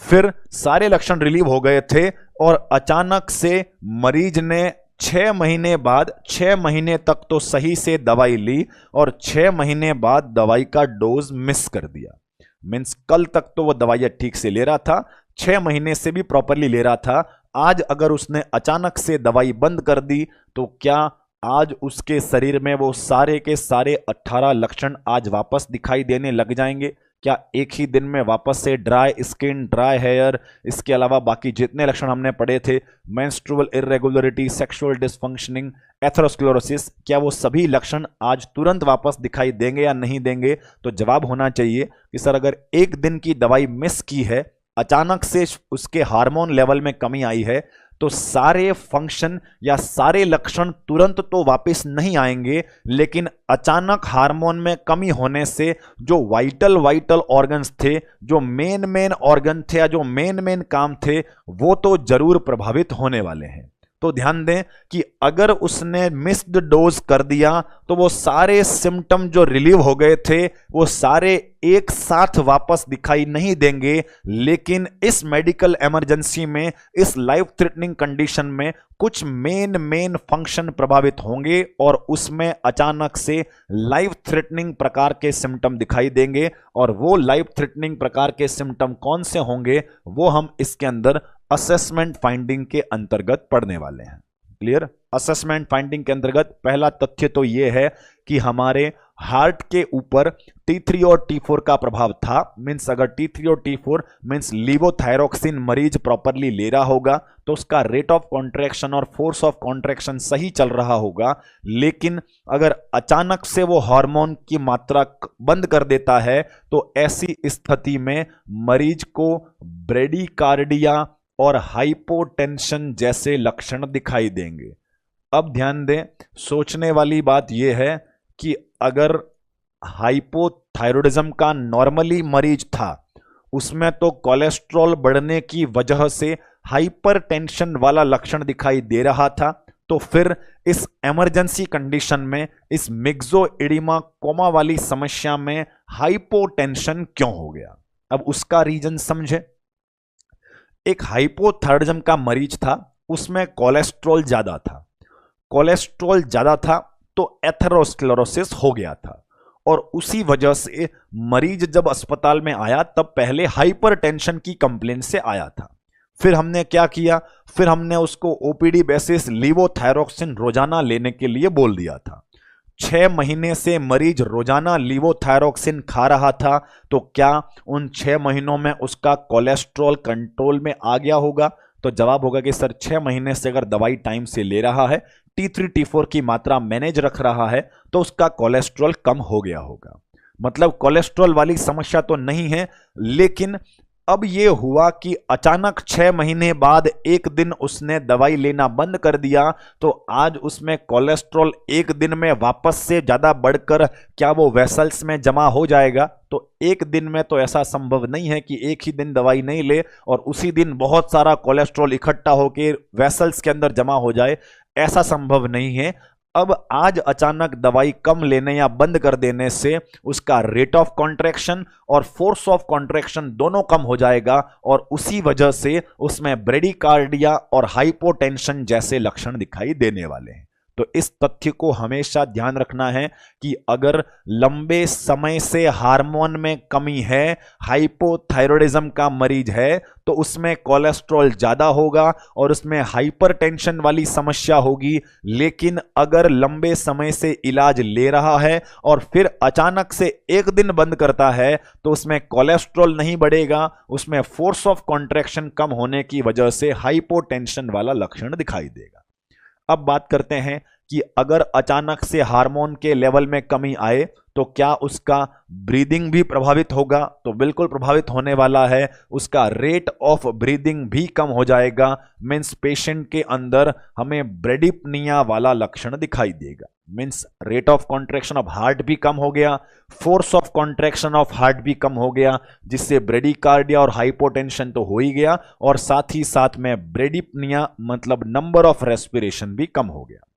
फिर सारे लक्षण रिलीव हो गए थे और अचानक से मरीज ने 6 महीने बाद, 6 महीने तक तो सही से दवाई ली और 6 महीने बाद दवाई का डोज मिस कर दिया। मीन्स कल तक तो वो दवाइयां ठीक से ले रहा था, 6 महीने से भी प्रॉपरली ले रहा था। आज अगर उसने अचानक से दवाई बंद कर दी तो क्या आज उसके शरीर में वो सारे के सारे 18 लक्षण आज वापस दिखाई देने लग जाएंगे? क्या एक ही दिन में वापस से ड्राई स्किन, ड्राई हेयर, इसके अलावा बाकी जितने लक्षण हमने पढ़े थे, menstrual irregularity, sexual dysfunctioning, atherosclerosis, क्या वो सभी लक्षण आज तुरंत वापस दिखाई देंगे या नहीं देंगे? तो जवाब होना चाहिए कि सर अगर एक दिन की दवाई मिस की है, अचानक से उसके हार्मोन लेवल में कमी आई है, तो सारे फंक्शन या सारे लक्षण तुरंत तो वापस नहीं आएंगे, लेकिन अचानक हार्मोन में कमी होने से जो वाइटल ऑर्गन्स थे, जो मेन ऑर्गन थे या जो मेन काम थे, वो तो जरूर प्रभावित होने वाले हैं। तो ध्यान दें कि अगर उसने मिस्ड डोज कर दिया तो वो सारे सिम्टम जो रिलीव हो गए थे वो सारे एक साथ वापस दिखाई नहीं देंगे, लेकिन इस मेडिकल इमरजेंसी में, इस लाइफ थ्रेटनिंग कंडीशन में कुछ मेन फंक्शन प्रभावित होंगे और उसमें अचानक से लाइफ थ्रेटनिंग प्रकार के सिम्टम दिखाई देंगे। और वो लाइफ थ्रेटनिंग प्रकार के सिम्टम कौन से होंगे वो हम इसके अंदर असेसमेंट फाइंडिंग के अंतर्गत पढ़ने वाले हैं। क्लियर? असेसमेंट फाइंडिंग के अंतर्गत पहला तथ्य तो यह है कि हमारे हार्ट के ऊपर T3 और T4 का प्रभाव था। मींस अगर T3 और T4 मींस लीवोथायरोक्सिन मरीज प्रॉपरली ले रहा होगा तो उसका रेट ऑफ कॉन्ट्रैक्शन और फोर्स ऑफ कॉन्ट्रैक्शन सही चल रहा होगा। लेकिन अगर अचानक से वो हार्मोन की मात्रा बंद कर देता है तो ऐसी स्थिति में मरीज को ब्रेडिकार्डिया और हाइपोटेंशन जैसे लक्षण दिखाई देंगे। अब ध्यान दें, सोचने वाली बात यह है कि अगर हाइपोथायरॉयडिज्म का नॉर्मली मरीज था, उसमें तो कोलेस्ट्रॉल बढ़ने की वजह से हाइपरटेंशन वाला लक्षण दिखाई दे रहा था, तो फिर इस इमरजेंसी कंडीशन में, इस मिक्सोइडिमा कोमा वाली समस्या में हाइपोटेंशन क्यों हो गया? अब उसका रीजन समझे। एक हाइपोथायरॉयडिज्म का मरीज था, उसमें कोलेस्ट्रॉल ज्यादा था, कोलेस्ट्रॉल ज्यादा था तो एथेरोस्क्लेरोसिस हो गया था और उसी वजह से मरीज जब अस्पताल में आया तब पहले हाइपरटेंशन की कंप्लेन से आया था। फिर हमने क्या किया? फिर हमने उसको ओपीडी बेसिस लीवोथायरोक्सिन रोजाना लेने के लिए बोल दिया था। 6 महीने से मरीज रोजाना लीवोथायरोक्सिन खा रहा था, तो क्या उन 6 महीनों में उसका कोलेस्ट्रॉल कंट्रोल में आ गया होगा? तो जवाब होगा कि सर 6 महीने से अगर दवाई टाइम से ले रहा है, T3 T4 की मात्रा मैनेज रख रहा है, तो उसका कोलेस्ट्रॉल कम हो गया होगा। मतलब कोलेस्ट्रॉल वाली समस्या तो नहीं है, लेकिन अब यह हुआ कि अचानक 6 महीने बाद एक दिन उसने दवाई लेना बंद कर दिया, तो आज उसमें कोलेस्ट्रॉल एक दिन में वापस से ज्यादा बढ़कर क्या वो वेसल्स में जमा हो जाएगा? तो एक दिन में तो ऐसा संभव नहीं है कि एक ही दिन दवाई नहीं ले और उसी दिन बहुत सारा कोलेस्ट्रॉल इकट्ठा होकर वेसल्स के अंदर जमा हो जाए, ऐसा संभव नहीं है। अब आज अचानक दवाई कम लेने या बंद कर देने से उसका रेट ऑफ कॉन्ट्रैक्शन और फोर्स ऑफ कॉन्ट्रैक्शन दोनों कम हो जाएगा और उसी वजह से उसमें ब्रेडिकार्डिया और हाइपोटेंशन जैसे लक्षण दिखाई देने वाले हैं। तो इस तथ्य को हमेशा ध्यान रखना है कि अगर लंबे समय से हार्मोन में कमी है, हाइपोथायरॉयडिज्म का मरीज है, तो उसमें कोलेस्ट्रॉल ज्यादा होगा और उसमें हाइपरटेंशन वाली समस्या होगी। लेकिन अगर लंबे समय से इलाज ले रहा है और फिर अचानक से एक दिन बंद करता है, तो उसमें कोलेस्ट्रॉल नहीं बढ़ेगा, उसमें फोर्स ऑफ कॉन्ट्रैक्शन कम होने की वजह से हाइपोटेंशन वाला लक्षण दिखाई देगा। अब बात करते हैं कि अगर अचानक से हार्मोन के लेवल में कमी आए तो क्या उसका ब्रीदिंग भी प्रभावित होगा? तो बिल्कुल प्रभावित होने वाला है। उसका रेट ऑफ ब्रीदिंग भी कम हो जाएगा। मीन्स पेशेंट के अंदर हमें ब्रेडिपनिया वाला लक्षण दिखाई देगा। Means rate of contraction of heart भी कम हो गया, force of contraction of heart भी कम हो गया, जिससे ब्रेडिकार्डिया और हाइपोटेंशन तो हो ही गया और साथ ही साथ में ब्रेडिपनिया मतलब नंबर ऑफ रेस्पिरेशन भी कम हो गया।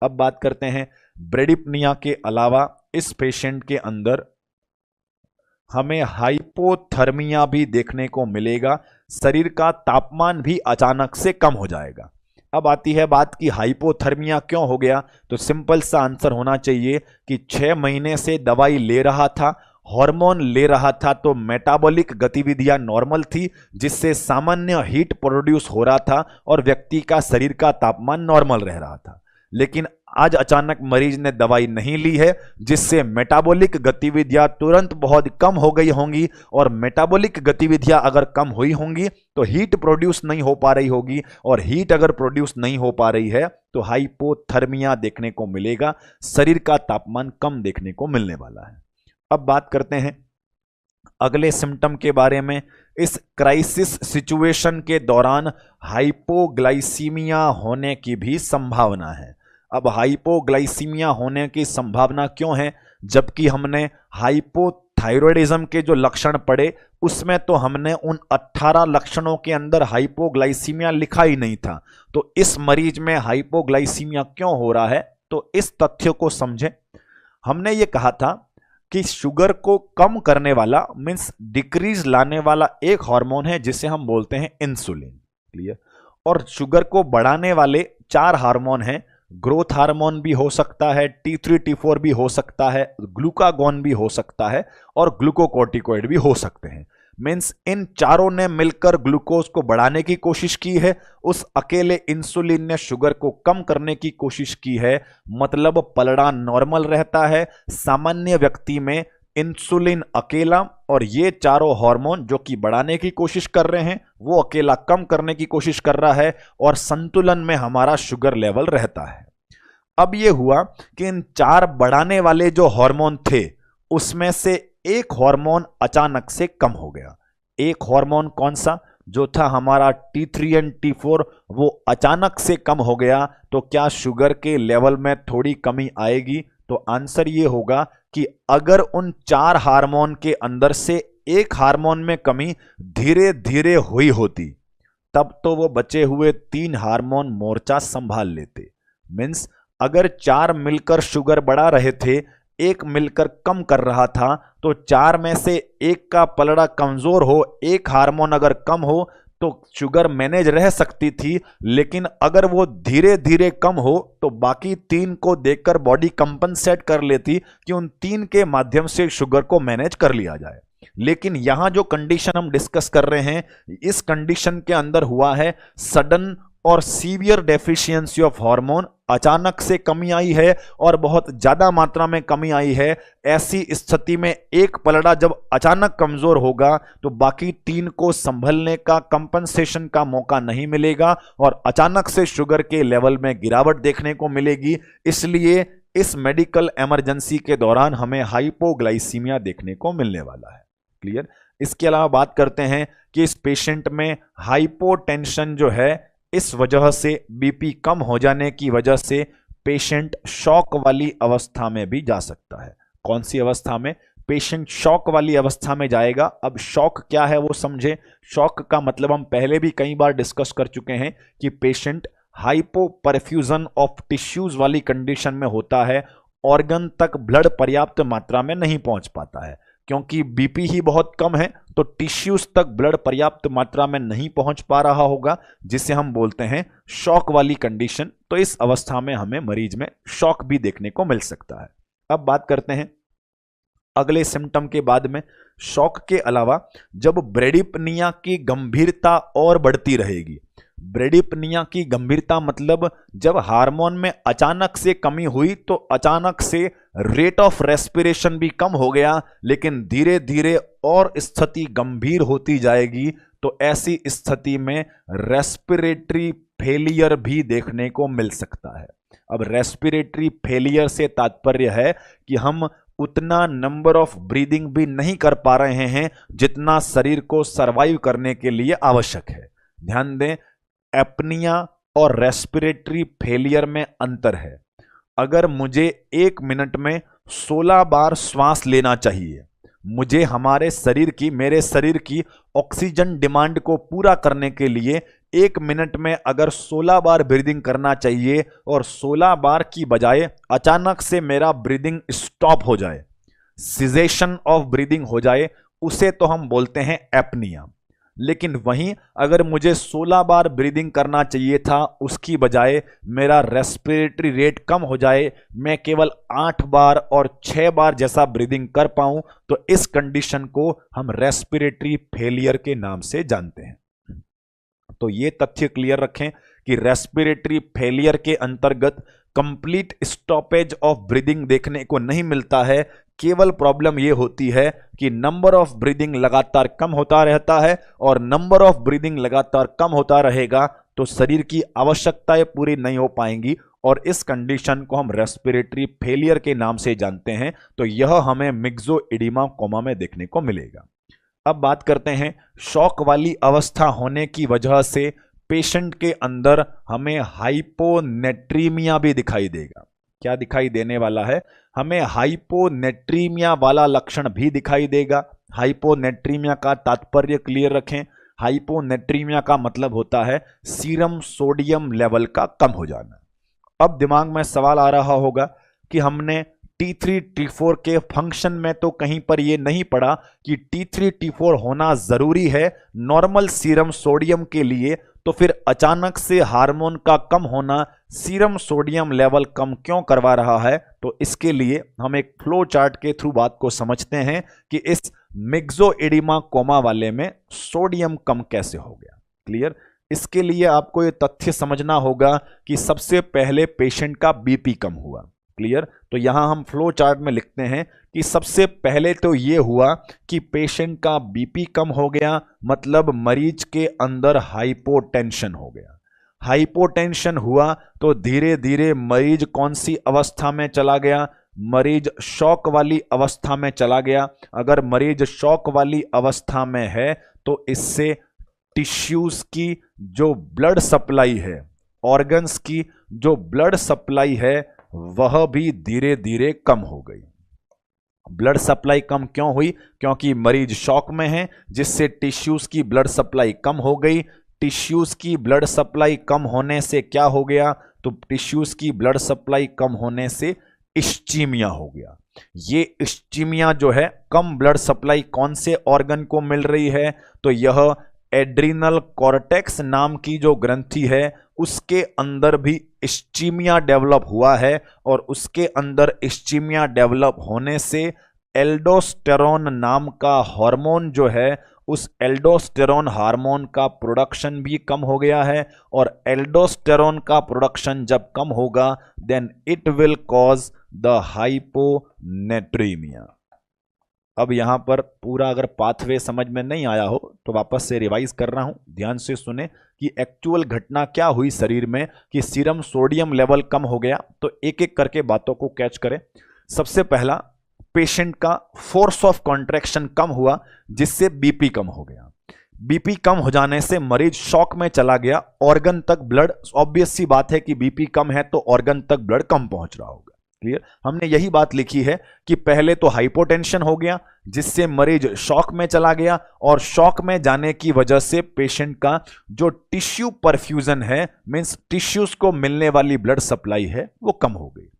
अब बात करते हैं ब्रेडिपनिया के अलावा इस पेशेंट के अंदर हमें हाइपोथर्मिया भी देखने को मिलेगा। शरीर का तापमान भी अचानक से कम हो जाएगा। अब आती है बात कि हाइपोथर्मिया क्यों हो गया। तो सिंपल सा आंसर होना चाहिए कि 6 महीने से दवाई ले रहा था, हार्मोन ले रहा था, तो मेटाबॉलिक गतिविधियां नॉर्मल थी, जिससे सामान्य हीट प्रोड्यूस हो रहा था और व्यक्ति का शरीर का तापमान नॉर्मल रह रहा था। लेकिन आज अचानक मरीज ने दवाई नहीं ली है, जिससे मेटाबॉलिक गतिविधियां तुरंत बहुत कम हो गई होंगी, और मेटाबॉलिक गतिविधियां अगर कम हुई होंगी तो हीट प्रोड्यूस नहीं हो पा रही होगी, और हीट अगर प्रोड्यूस नहीं हो पा रही है तो हाइपोथर्मिया देखने को मिलेगा, शरीर का तापमान कम देखने को मिलने वाला है। अब बात करते हैं अगले सिम्टम के बारे में। इस क्राइसिस सिचुएशन के दौरान हाइपोग्लाइसीमिया होने की भी संभावना है। अब हाइपोग्लाइसीमिया होने की संभावना क्यों है, जबकि हमने हाइपोथायरॉयडिज्म के जो लक्षण पढ़े उसमें तो हमने उन 18 लक्षणों के अंदर हाइपोग्लाइसीमिया लिखा ही नहीं था। तो इस मरीज में हाइपोग्लाइसीमिया क्यों हो रहा है, तो इस तथ्य को समझें। हमने ये कहा था कि शुगर को कम करने वाला मींस डिक्रीज लाने वाला एक हार्मोन है जिसे हम बोलते हैं इंसुलिन। क्लियर। और शुगर को बढ़ाने वाले 4 हार्मोन हैं। ग्रोथ हार्मोन भी हो सकता है, T3 T4 भी हो सकता है, ग्लूकागॉन भी हो सकता है, और ग्लूकोकॉर्टिकॉइड भी हो सकते हैं। मींस इन चारों ने मिलकर ग्लूकोज को बढ़ाने की कोशिश की है, उस अकेले इंसुलिन ने शुगर को कम करने की कोशिश की है। मतलब पलड़ा नॉर्मल रहता है सामान्य व्यक्ति में, इंसुलिन अकेला और ये चारों हार्मोन जो कि बढ़ाने की कोशिश कर रहे हैं वो अकेला कम करने की कोशिश कर रहा है, और संतुलन में हमारा शुगर लेवल रहता है। अब ये हुआ कि इन 4 बढ़ाने वाले जो हार्मोन थे उसमें से एक हार्मोन अचानक से कम हो गया। एक हार्मोन कौन सा, जो था हमारा T3 और T4, वो अचानक से कम हो गया। तो क्या शुगर के लेवल में थोड़ी कमी आएगी? तो आंसर ये होगा कि अगर उन 4 हार्मोन के अंदर से एक हार्मोन में कमी धीरे धीरे हुई होती तब तो वो बचे हुए 3 हार्मोन मोर्चा संभाल लेते। मीन्स अगर 4 मिलकर शुगर बढ़ा रहे थे, एक मिलकर कम कर रहा था, तो 4 में से एक का पलड़ा कमजोर हो, एक हार्मोन अगर कम हो तो शुगर मैनेज रह सकती थी। लेकिन अगर वो धीरे धीरे कम हो तो बाकी 3 को देखकर बॉडी कंपनसेट कर लेती कि उन 3 के माध्यम से शुगर को मैनेज कर लिया जाए। लेकिन यहां जो कंडीशन हम डिस्कस कर रहे हैं, इस कंडीशन के अंदर हुआ है सडन और सीवियर डेफिशिएंसी ऑफ हार्मोन। अचानक से कमी आई है और बहुत ज्यादा मात्रा में कमी आई है। ऐसी स्थिति में एक पलड़ा जब अचानक कमजोर होगा तो बाकी 3 को संभलने का, कंपनसेशन का मौका नहीं मिलेगा और अचानक से शुगर के लेवल में गिरावट देखने को मिलेगी। इसलिए इस मेडिकल इमरजेंसी के दौरान हमें हाइपोग्लाइसीमिया देखने को मिलने वाला है। क्लियर। इसके अलावा बात करते हैं कि इस पेशेंट में हाइपोटेंशन जो है, इस वजह से बीपी कम हो जाने की वजह से पेशेंट शॉक वाली अवस्था में भी जा सकता है। कौन सी अवस्था में? पेशेंट शॉक वाली अवस्था में जाएगा। अब शॉक क्या है वो समझे। शॉक का मतलब हम पहले भी कई बार डिस्कस कर चुके हैं कि पेशेंट हाइपोपरफ्यूजन ऑफ टिश्यूज वाली कंडीशन में होता है। ऑर्गन तक ब्लड पर्याप्त मात्रा में नहीं पहुंच पाता है क्योंकि बीपी ही बहुत कम है, तो टिश्यूज तक ब्लड पर्याप्त मात्रा में नहीं पहुंच पा रहा होगा, जिसे हम बोलते हैं शॉक वाली कंडीशन। तो इस अवस्था में हमें मरीज में शॉक भी देखने को मिल सकता है। अब बात करते हैं अगले सिम्टम के बाद में। शॉक के अलावा जब ब्रेडिपनिया की गंभीरता और बढ़ती रहेगी, ब्रेडिपनिया की गंभीरता मतलब जब हार्मोन में अचानक से कमी हुई तो अचानक से रेट ऑफ रेस्पिरेशन भी कम हो गया, लेकिन धीरे धीरे और स्थिति गंभीर होती जाएगी। तो ऐसी स्थिति में रेस्पिरेटरी फेलियर भी देखने को मिल सकता है। अब रेस्पिरेटरी फेलियर से तात्पर्य है कि हम उतना नंबर ऑफ ब्रीदिंग भी नहीं कर पा रहे हैं जितना शरीर को सरवाइव करने के लिए आवश्यक है। ध्यान दें, एपनिया और रेस्पिरेटरी फेलियर में अंतर है। अगर मुझे 1 मिनट में 16 बार श्वास लेना चाहिए, मुझे मेरे शरीर की ऑक्सीजन डिमांड को पूरा करने के लिए 1 मिनट में अगर 16 बार ब्रीदिंग करना चाहिए और 16 बार की बजाय अचानक से मेरा ब्रीदिंग स्टॉप हो जाए, सिजेशन ऑफ ब्रीदिंग हो जाए, उसे तो हम बोलते हैं एपनिया। लेकिन वहीं अगर मुझे 16 बार ब्रीदिंग करना चाहिए था, उसकी बजाय मेरा रेस्पिरेटरी रेट कम हो जाए, मैं केवल 8 बार और 6 बार जैसा ब्रीदिंग कर पाऊं, तो इस कंडीशन को हम रेस्पिरेटरी फेलियर के नाम से जानते हैं। तो ये तथ्य क्लियर रखें कि रेस्पिरेटरी फेलियर के अंतर्गत कंप्लीट स्टॉपेज ऑफ ब्रीदिंग देखने को नहीं मिलता है। केवल प्रॉब्लम यह होती है कि नंबर ऑफ ब्रीदिंग लगातार कम होता रहता है, और नंबर ऑफ ब्रीदिंग लगातार कम होता रहेगा तो शरीर की आवश्यकताएं पूरी नहीं हो पाएंगी, और इस कंडीशन को हम रेस्पिरेटरी फेलियर के नाम से जानते हैं। तो यह हमें मिक्सोइडिमा कोमा में देखने को मिलेगा। अब बात करते हैं, शॉक वाली अवस्था होने की वजह से पेशेंट के अंदर हमें हाइपोनेट्रीमिया भी दिखाई देगा। क्या दिखाई देने वाला है? हमें हाइपोनेट्रीमिया वाला लक्षण भी दिखाई देगा। हाइपोनेट्रीमिया का तात्पर्य क्लियर रखें। हाइपोनेट्रीमिया का मतलब होता है सीरम सोडियम लेवल का कम हो जाना। अब दिमाग में सवाल आ रहा होगा कि हमने T3 T4 के फंक्शन में तो कहीं पर यह नहीं पढ़ा कि T3 T4 होना जरूरी है नॉर्मल सीरम सोडियम के लिए, तो फिर अचानक से हार्मोन का कम होना सीरम सोडियम लेवल कम क्यों करवा रहा है? तो इसके लिए हम एक फ्लो चार्ट के थ्रू बात को समझते हैं कि इस मिक्सोइडिमा कोमा वाले में सोडियम कम कैसे हो गया। क्लियर? इसके लिए आपको ये तथ्य समझना होगा कि सबसे पहले पेशेंट का बीपी कम हुआ। क्लियर? तो यहां हम फ्लो चार्ट में लिखते हैं कि सबसे पहले तो ये हुआ कि पेशेंट का बीपी कम हो गया, मतलब मरीज के अंदर हाइपोटेंशन हो गया। हाइपोटेंशन हुआ तो धीरे धीरे मरीज कौन सी अवस्था में चला गया? मरीज शॉक वाली अवस्था में चला गया। अगर मरीज शॉक वाली अवस्था में है तो इससे टिश्यूज की जो ब्लड सप्लाई है, ऑर्गन्स की जो ब्लड सप्लाई है, वह भी धीरे धीरे कम हो गई। ब्लड सप्लाई कम क्यों हुई? क्योंकि मरीज शॉक में है, जिससे टिश्यूज की ब्लड सप्लाई कम हो गई। टिश्यूज की ब्लड सप्लाई कम होने से क्या हो गया? तो टिश्यूज की ब्लड सप्लाई कम होने से इस्चीमिया हो गया। ये इस्चीमिया जो है, कम ब्लड सप्लाई कौन से ऑर्गन को मिल रही है? तो यह एड्रिनल कॉर्टेक्स नाम की जो ग्रंथि है उसके अंदर भी इस्चीमिया डेवलप हुआ है, और उसके अंदर इस्चीमिया डेवलप होने से एल्डोस्टेरोन नाम का हार्मोन जो है, उस एल्डोस्टेरोन हार्मोन का प्रोडक्शन भी कम हो गया है, और एल्डोस्टेरोन का प्रोडक्शन जब कम होगा then it will cause the hyponatremia. अब यहां पर पूरा अगर पाथवे समझ में नहीं आया हो तो वापस से रिवाइज कर रहा हूं, ध्यान से सुने कि एक्चुअल घटना क्या हुई शरीर में कि सीरम सोडियम लेवल कम हो गया। तो एक एक करके बातों को कैच करें। सबसे पहला, पेशेंट का फोर्स ऑफ कॉन्ट्रैक्शन कम हुआ, जिससे बीपी कम हो गया। बीपी कम हो जाने से मरीज शॉक में चला गया, ऑर्गन तक ब्लड, ऑब्वियस सी बात है कि बीपी कम है तो ऑर्गन तक ब्लड कम पहुंच रहा होगा। क्लियर? हमने यही बात लिखी है कि पहले तो हाइपोटेंशन हो गया, जिससे मरीज शॉक में चला गया, और शॉक में जाने की वजह से पेशेंट का जो टिश्यू परफ्यूजन है, मींस टिश्यूज को मिलने वाली ब्लड सप्लाई है, वो कम हो गई।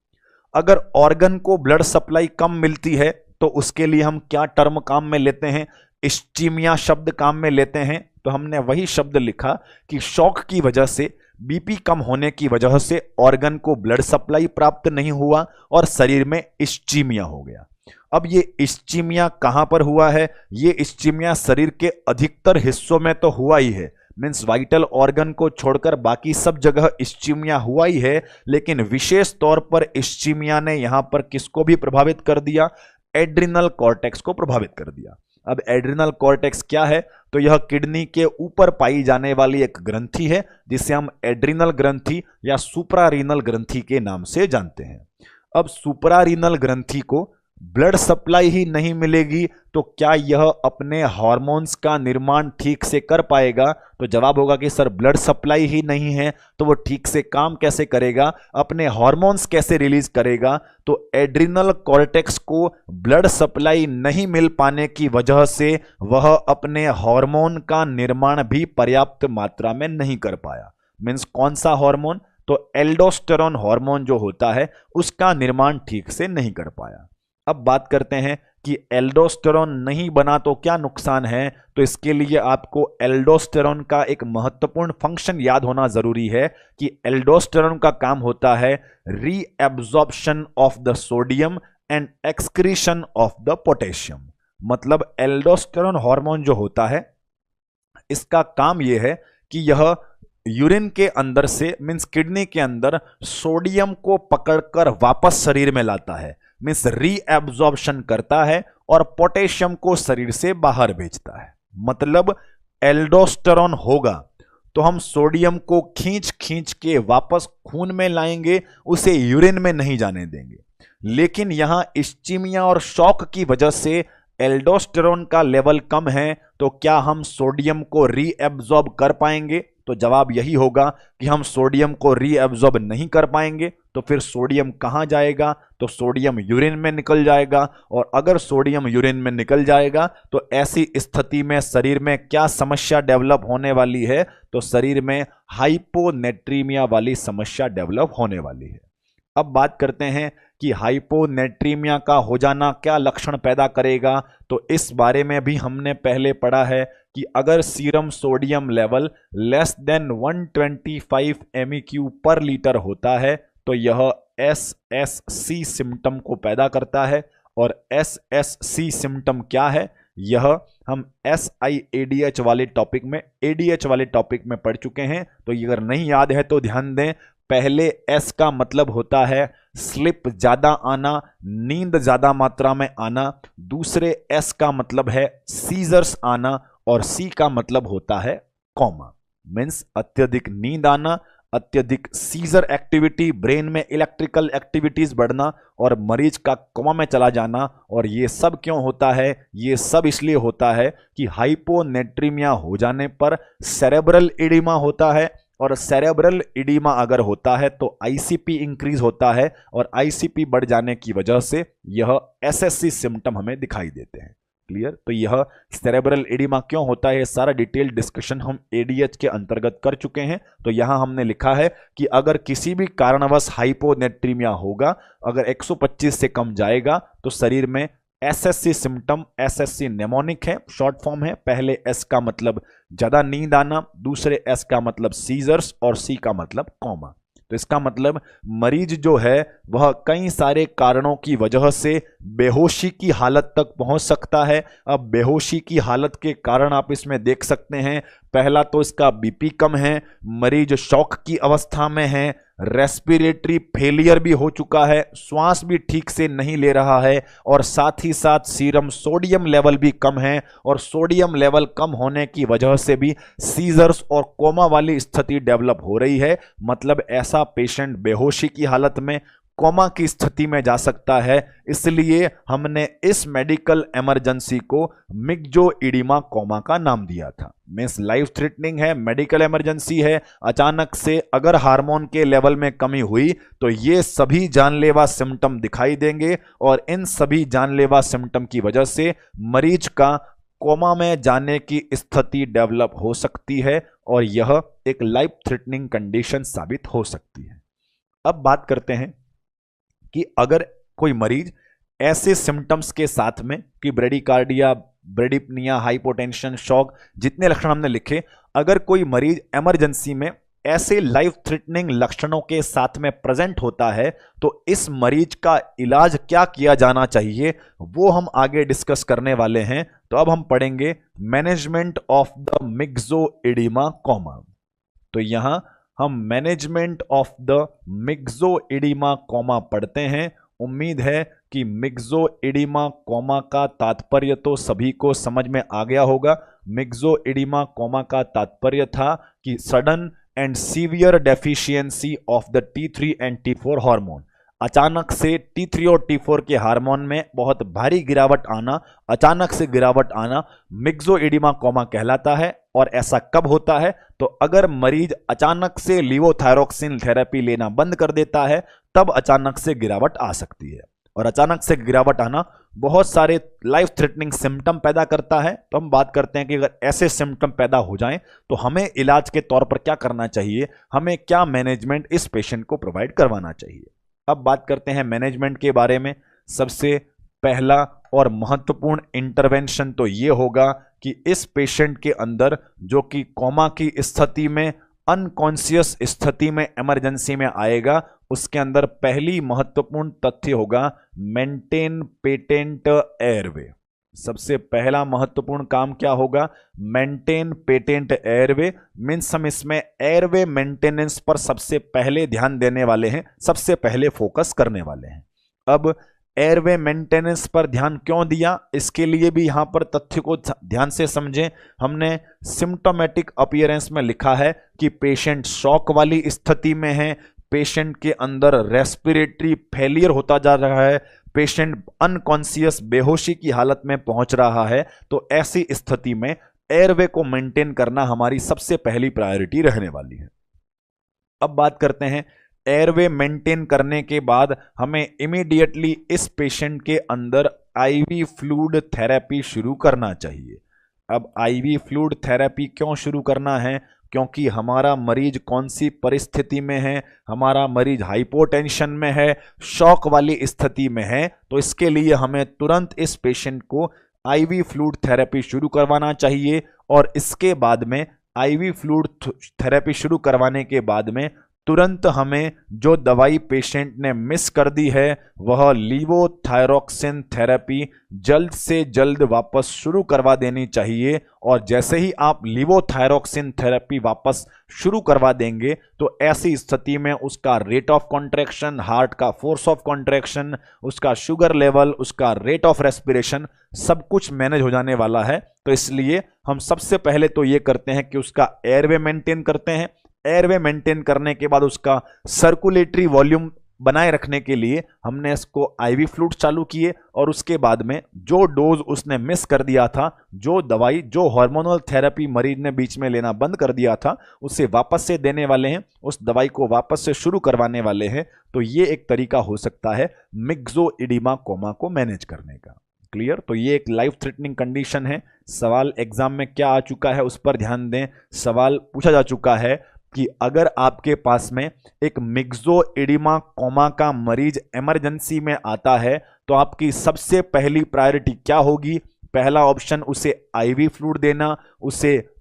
अगर ऑर्गन को ब्लड सप्लाई कम मिलती है तो उसके लिए हम क्या टर्म काम में लेते हैं? इस्चीमिया शब्द काम में लेते हैं। तो हमने वही शब्द लिखा कि शॉक की वजह से, बीपी कम होने की वजह से ऑर्गन को ब्लड सप्लाई प्राप्त नहीं हुआ और शरीर में इस्चीमिया हो गया। अब ये इस्चीमिया कहां पर हुआ है? ये इस्चीमिया शरीर के अधिकतर हिस्सों में तो हुआ ही है, मीन्स वाइटल ऑर्गन को छोड़कर बाकी सब जगह इस्चीमिया हुआ ही है, लेकिन विशेष तौर पर इस्चीमिया ने यहां पर किसको भी प्रभावित कर दिया? एड्रिनल कॉर्टेक्स को प्रभावित कर दिया। अब एड्रिनल कॉर्टेक्स क्या है? तो यह किडनी के ऊपर पाई जाने वाली एक ग्रंथि है, जिसे हम एड्रिनल ग्रंथि या सुप्रारीनल ग्रंथि के नाम से जानते हैं। अब सुप्रारीनल ग्रंथि को ब्लड सप्लाई ही नहीं मिलेगी तो क्या यह अपने हार्मोन्स का निर्माण ठीक से कर पाएगा? तो जवाब होगा कि सर ब्लड सप्लाई ही नहीं है तो वो ठीक से काम कैसे करेगा, अपने हार्मोन्स कैसे रिलीज करेगा? तो एड्रिनल कॉर्टेक्स को ब्लड सप्लाई नहीं मिल पाने की वजह से वह अपने हार्मोन का निर्माण भी पर्याप्त मात्रा में नहीं कर पाया। मीन्स कौन सा हार्मोन? तो एल्डोस्टेरोन हार्मोन जो होता है उसका निर्माण ठीक से नहीं कर पाया। अब बात करते हैं कि एल्डोस्टेरोन नहीं बना तो क्या नुकसान है, तो इसके लिए आपको एल्डोस्टेरोन का एक महत्वपूर्ण फंक्शन याद होना जरूरी है कि एल्डोस्टेरोन का काम होता है reabsorption of the sodium and excretion of the potassium. मतलब एल्डोस्टेरोन हार्मोन जो होता है इसका काम यह है कि यह यूरिन के अंदर से मींस किडनी के अंदर सोडियम को पकड़कर वापस शरीर में लाता है, मींस रीएब्जॉर्प्शन करता है और पोटेशियम को शरीर से बाहर भेजता है। मतलब एल्डोस्टेरोन होगा तो हम सोडियम को खींच खींच के वापस खून में लाएंगे, उसे यूरिन में नहीं जाने देंगे। लेकिन यहां इस्चीमिया और शॉक की वजह से एल्डोस्टेरोन का लेवल कम है, तो क्या हम सोडियम को रीएब्जॉर्ब कर पाएंगे? तो जवाब यही होगा कि हम सोडियम को रीएब्जॉर्ब नहीं कर पाएंगे। तो फिर सोडियम कहां जाएगा? तो सोडियम यूरिन में निकल जाएगा, और अगर सोडियम यूरिन में निकल जाएगा तो ऐसी स्थिति में शरीर में क्या समस्या डेवलप होने वाली है? तो शरीर में हाइपोनेट्रीमिया वाली समस्या डेवलप होने वाली है। अब बात करते हैं कि हाइपोनेट्रीमिया का हो जाना क्या लक्षण पैदा करेगा। तो इस बारे में भी हमने पहले पढ़ा है कि अगर serum sodium level less than 125 MEQ पर लीटर होता है तो यह SSC सिम्टम को पैदा करता है। और SSC सिम्टम क्या है? यह हम SIADH वाले टॉपिक में ADH वाले टॉपिक में पढ़ चुके हैं, तो ये अगर नहीं याद है तो ध्यान दें। पहले S का मतलब होता है स्लिप ज्यादा आना, नींद ज्यादा मात्रा में आना। दूसरे S का मतलब है सीजर्स आना, और C का मतलब होता है कोमा, मीन्स अत्यधिक नींद आना, अत्यधिक सीजर एक्टिविटी, ब्रेन में इलेक्ट्रिकल एक्टिविटीज बढ़ना और मरीज का कोमा में चला जाना। और ये सब क्यों होता है? ये सब इसलिए होता है कि हाइपोनेट्रीमिया हो जाने पर सेरेब्रल एडिमा होता है, और सेरेब्रल एडिमा अगर होता है तो आईसीपी इंक्रीज होता है, और आईसीपी बढ़ जाने की वजह से यह एसएससी सिम्टम हमें दिखाई देते हैं। क्लियर? तो यह सेरेब्रल एडिमा क्यों होता है, सारा डिटेल डिस्कशन हम एडीएच के अंतर्गत कर चुके हैं। तो यहां हमने लिखा है कि अगर किसी भी कारणवश हाइपोनेट्रीमिया होगा, अगर 125 से कम जाएगा तो शरीर में एसएससी सिम्टम, एसएससी नेमोनिक है, शॉर्ट फॉर्म है। पहले एस का मतलब ज्यादा नींद आना, दूसरे एस का मतलब सीजर्स, और सी का मतलब कोमा। तो इसका मतलब मरीज जो है वह कई सारे कारणों की वजह से बेहोशी की हालत तक पहुंच सकता है। अब बेहोशी की हालत के कारण आप इसमें देख सकते हैं, पहला तो इसका बीपी कम है, मरीज शॉक की अवस्था में है, रेस्पिरेटरी फेलियर भी हो चुका है, श्वास भी ठीक से नहीं ले रहा है, और साथ ही साथ सीरम सोडियम लेवल भी कम है, और सोडियम लेवल कम होने की वजह से भी सीजर्स और कोमा वाली स्थिति डेवलप हो रही है। मतलब ऐसा पेशेंट बेहोशी की हालत में कोमा की स्थिति में जा सकता है। इसलिए हमने इस मेडिकल इमरजेंसी को मिक्सोइडिमा कोमा का नाम दिया था। मींस लाइफ थ्रेटनिंग है, मेडिकल इमरजेंसी है, अचानक से अगर हार्मोन के लेवल में कमी हुई तो ये सभी जानलेवा सिम्टम दिखाई देंगे, और इन सभी जानलेवा सिम्टम की वजह से मरीज का कोमा में जाने की स्थिति डेवलप हो सकती है, और यह एक लाइफ थ्रेटनिंग कंडीशन साबित हो सकती है। अब बात करते हैं कि अगर कोई मरीज ऐसे सिम्टम्स के साथ में कि ब्रेडिकार्डिया, ब्रेडिपनिया, हाइपोटेंशन, शॉक, जितने लक्षण हमने लिखे, अगर कोई मरीज इमरजेंसी में ऐसे लाइफ थ्रेटनिंग लक्षणों के साथ में प्रेजेंट होता है तो इस मरीज का इलाज क्या किया जाना चाहिए वो हम आगे डिस्कस करने वाले हैं। तो अब हम पढ़ेंगे मैनेजमेंट ऑफ द मिक्सोइडिमा कोमा। तो यहां हम मैनेजमेंट ऑफ द मिक्सोइडिमा कोमा पढ़ते हैं। उम्मीद है कि मिक्सोइडिमा कोमा का तात्पर्य तो सभी को समझ में आ गया होगा। मिक्सोइडिमा कोमा का तात्पर्य था कि sudden and severe deficiency of the T3 and T4 hormone. अचानक से T3 और T4 के हार्मोन में बहुत भारी गिरावट आना, अचानक से गिरावट आना मिक्सोइडिमा कोमा कहलाता है। और ऐसा कब होता है? तो अगर मरीज अचानक से लीवोथायरोक्सिन थेरेपी लेना बंद कर देता है तब अचानक से गिरावट आ सकती है। और अचानक से गिरावट आना बहुत सारे लाइफ थ्रेटनिंग सिम्टम पैदा करता है। तो हम बात करते हैं कि अगर ऐसे सिम्टम पैदा हो जाएं तो हमें इलाज के तौर पर क्या करना चाहिए, हमें क्या मैनेजमेंट इस पेशेंट को प्रोवाइड करवाना चाहिए। अब बात करते हैं मैनेजमेंट के बारे में। सबसे पहला और महत्वपूर्ण इंटरवेंशन तो ये होगा कि इस पेशेंट के अंदर जो कि कोमा की स्थिति में, अनकॉन्शियस स्थिति में इमरजेंसी में आएगा, उसके अंदर पहली महत्वपूर्ण तथ्य होगा मेंटेन पेटेंट एयरवे। सबसे पहला महत्वपूर्ण काम क्या होगा? Maintain patent airway. मीन्स हम इसमें एयरवे मेंटेनेंस पर सबसे पहले ध्यान देने वाले हैं, सबसे पहले फोकस करने वाले हैं। अब एयरवे मेंटेनेंस पर ध्यान क्यों दिया, इसके लिए भी यहां पर तथ्य को ध्यान से समझें। हमने सिम्टोमेटिक अपीयरेंस में लिखा है कि पेशेंट शॉक वाली स्थिति में है, पेशेंट के अंदर रेस्पिरेटरी फेलियर होता जा रहा है, पेशेंट अनकॉन्शियस बेहोशी की हालत में पहुंच रहा है। तो ऐसी स्थिति में एयरवे को मेंटेन करना हमारी सबसे पहली प्रायोरिटी रहने वाली है। अब बात करते हैं एयरवे मेंटेन करने के बाद हमें इमीडिएटली इस पेशेंट के अंदर आईवी फ्लूइड थेरेपी शुरू करना चाहिए। अब आईवी फ्लूइड थेरेपी क्यों शुरू करना है? क्योंकि हमारा मरीज कौन सी परिस्थिति में है? हमारा मरीज हाइपोटेंशन में है, शॉक वाली स्थिति में है। तो इसके लिए हमें तुरंत इस पेशेंट को आईवी फ्लूइड थेरेपी शुरू करवाना चाहिए। और इसके बाद में आईवी फ्लूइड थेरेपी शुरू करवाने के बाद में तुरंत हमें जो दवाई पेशेंट ने मिस कर दी है वह लीवोथायरॉक्सिन थेरेपी जल्द से जल्द वापस शुरू करवा देनी चाहिए। और जैसे ही आप लीवोथायरॉक्सिन थेरेपी वापस शुरू करवा देंगे तो ऐसी स्थिति में उसका रेट ऑफ कॉन्ट्रैक्शन, हार्ट का फोर्स ऑफ कॉन्ट्रैक्शन, उसका शुगर लेवल, उसका रेट ऑफ रेस्पिरेशन, सब कुछ मैनेज हो जाने वाला है। तो इसलिए हम सबसे पहले तो ये करते हैं कि उसका एयरवे मेंटेन करते हैं। एयरवे मेंटेन करने के बाद उसका सर्कुलेटरी वॉल्यूम बनाए रखने के लिए हमने इसको आईवी फ्लूइड चालू किए। और उसके बाद में जो डोज उसने मिस कर दिया था, जो दवाई, जो हार्मोनल थेरेपी मरीज ने बीच में लेना बंद कर दिया था, उसे वापस से देने वाले हैं, उस दवाई को वापस से शुरू करवाने वाले हैं। तो ये एक तरीका हो सकता है मिक्सोइडिमा कोमा को मैनेज करने का। क्लियर? तो ये एक लाइफ थ्रेटनिंग कंडीशन है। सवाल एग्जाम में क्या आ चुका है उस पर ध्यान दें। सवाल पूछा जा चुका है कि अगर आपके पास में एक मिक्सोइडिमा कोमा का मरीज इमरजेंसी में आता है तो आपकी सबसे पहली प्रायोरिटी क्या होगी? पहला ऑप्शन उसे आईवी फ्लूइड देना,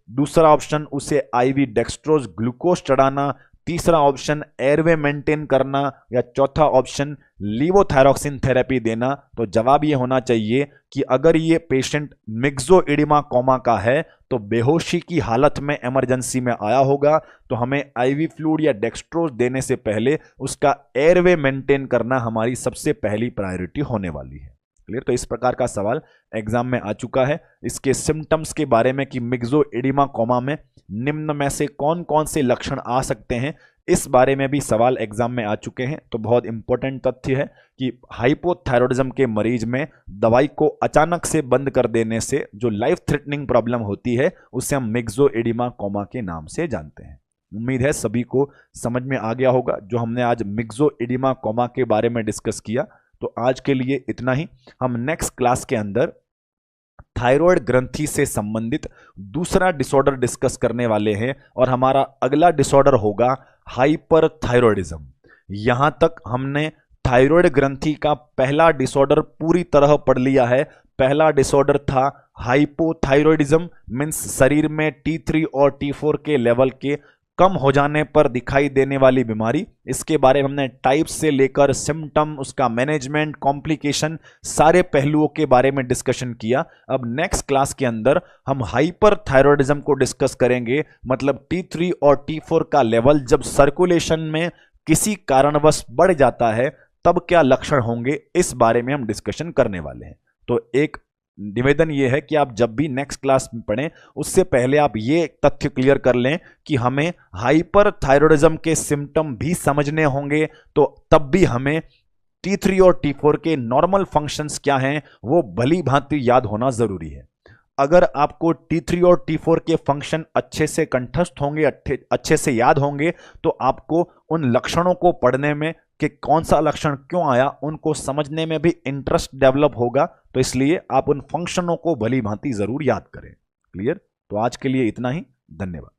दूसरा ऑप्शन उसे आईवी डेक्सट्रोज ग्लूकोज चढ़ाना, तीसरा ऑप्शन एयरवे मेंटेन करना, या चौथा ऑप्शन लीवोथायरॉक्सिन थेरेपी देना। तो जवाब ये होना चाहिए कि अगर ये पेशेंट मिक्सोइडिमा कोमा का है तो बेहोशी की हालत में इमरजेंसी में आया होगा, तो हमें आईवी फ्लूइड या डेक्सट्रोज देने से पहले उसका एयरवे मेंटेन करना हमारी सबसे पहली प्रायोरिटी होने वाली है। क्लियर? तो इस प्रकार का सवाल एग्जाम में आ चुका है। इसके सिम्टम्स के बारे में कि मिक्सोइडिमा कोमा में निम्न में से कौन कौन से लक्षण आ सकते हैं, इस बारे में भी सवाल एग्जाम में आ चुके हैं। तो बहुत इंपॉर्टेंट तथ्य है कि हाइपोथायरॉयडिज्म के मरीज में दवाई को अचानक से बंद कर देने से जो लाइफ थ्रेटनिंग प्रॉब्लम होती है उसे हम मिक्सोइडिमा कोमा के नाम से जानते हैं। उम्मीद है सभी को समझ में आ गया होगा जो हमने आज मिक्सोइडिमा कोमा के बारे में डिस्कस किया। तो आज के लिए इतना ही। हम नेक्स्ट क्लास के अंदर थायराइड ग्रंथि से संबंधित दूसरा डिसऑर्डर डिस्कस करने वाले हैं और हमारा अगला डिसऑर्डर होगा हाइपरथायरॉयडिज्म। यहां तक हमने थायराइड ग्रंथि का पहला डिसऑर्डर पूरी तरह पढ़ लिया है। पहला डिसऑर्डर था हाइपोथायरॉयडिज्म, मीन्स शरीर में T3 और T4 के लेवल के कम हो जाने पर दिखाई देने वाली बीमारी। इसके बारे में हमने टाइप्स से लेकर सिम्टम, उसका मैनेजमेंट, कॉम्प्लिकेशन, सारे पहलुओं के बारे में डिस्कशन किया। अब नेक्स्ट क्लास के अंदर हम हाइपरथायरॉयडिज्म को डिस्कस करेंगे, मतलब T3 और T4 का लेवल जब सर्कुलेशन में किसी कारणवश बढ़ जाता है तब क्या लक्षण होंगे, इस बारे में हम डिस्कशन करने वाले हैं। तो एक निवेदन यह है कि आप जब भी नेक्स्ट क्लास में पढ़ें उससे पहले आप ये तथ्य क्लियर कर लें कि हमें हाइपरथायरॉयडिज्म के सिम्टम भी समझने होंगे, तो तब भी हमें T3 और T4 के नॉर्मल फंक्शंस क्या हैं वो भली भांति याद होना जरूरी है। अगर आपको T3 और T4 के फंक्शन अच्छे से कंठस्थ होंगे, अच्छे से याद होंगे, तो आपको उन लक्षणों को पढ़ने में कि कौन सा लक्षण क्यों आया उनको समझने में भी इंटरेस्ट डेवलप होगा। तो इसलिए आप उन फंक्शनों को भली भांति जरूर याद करें। क्लियर? तो आज के लिए इतना ही। धन्यवाद।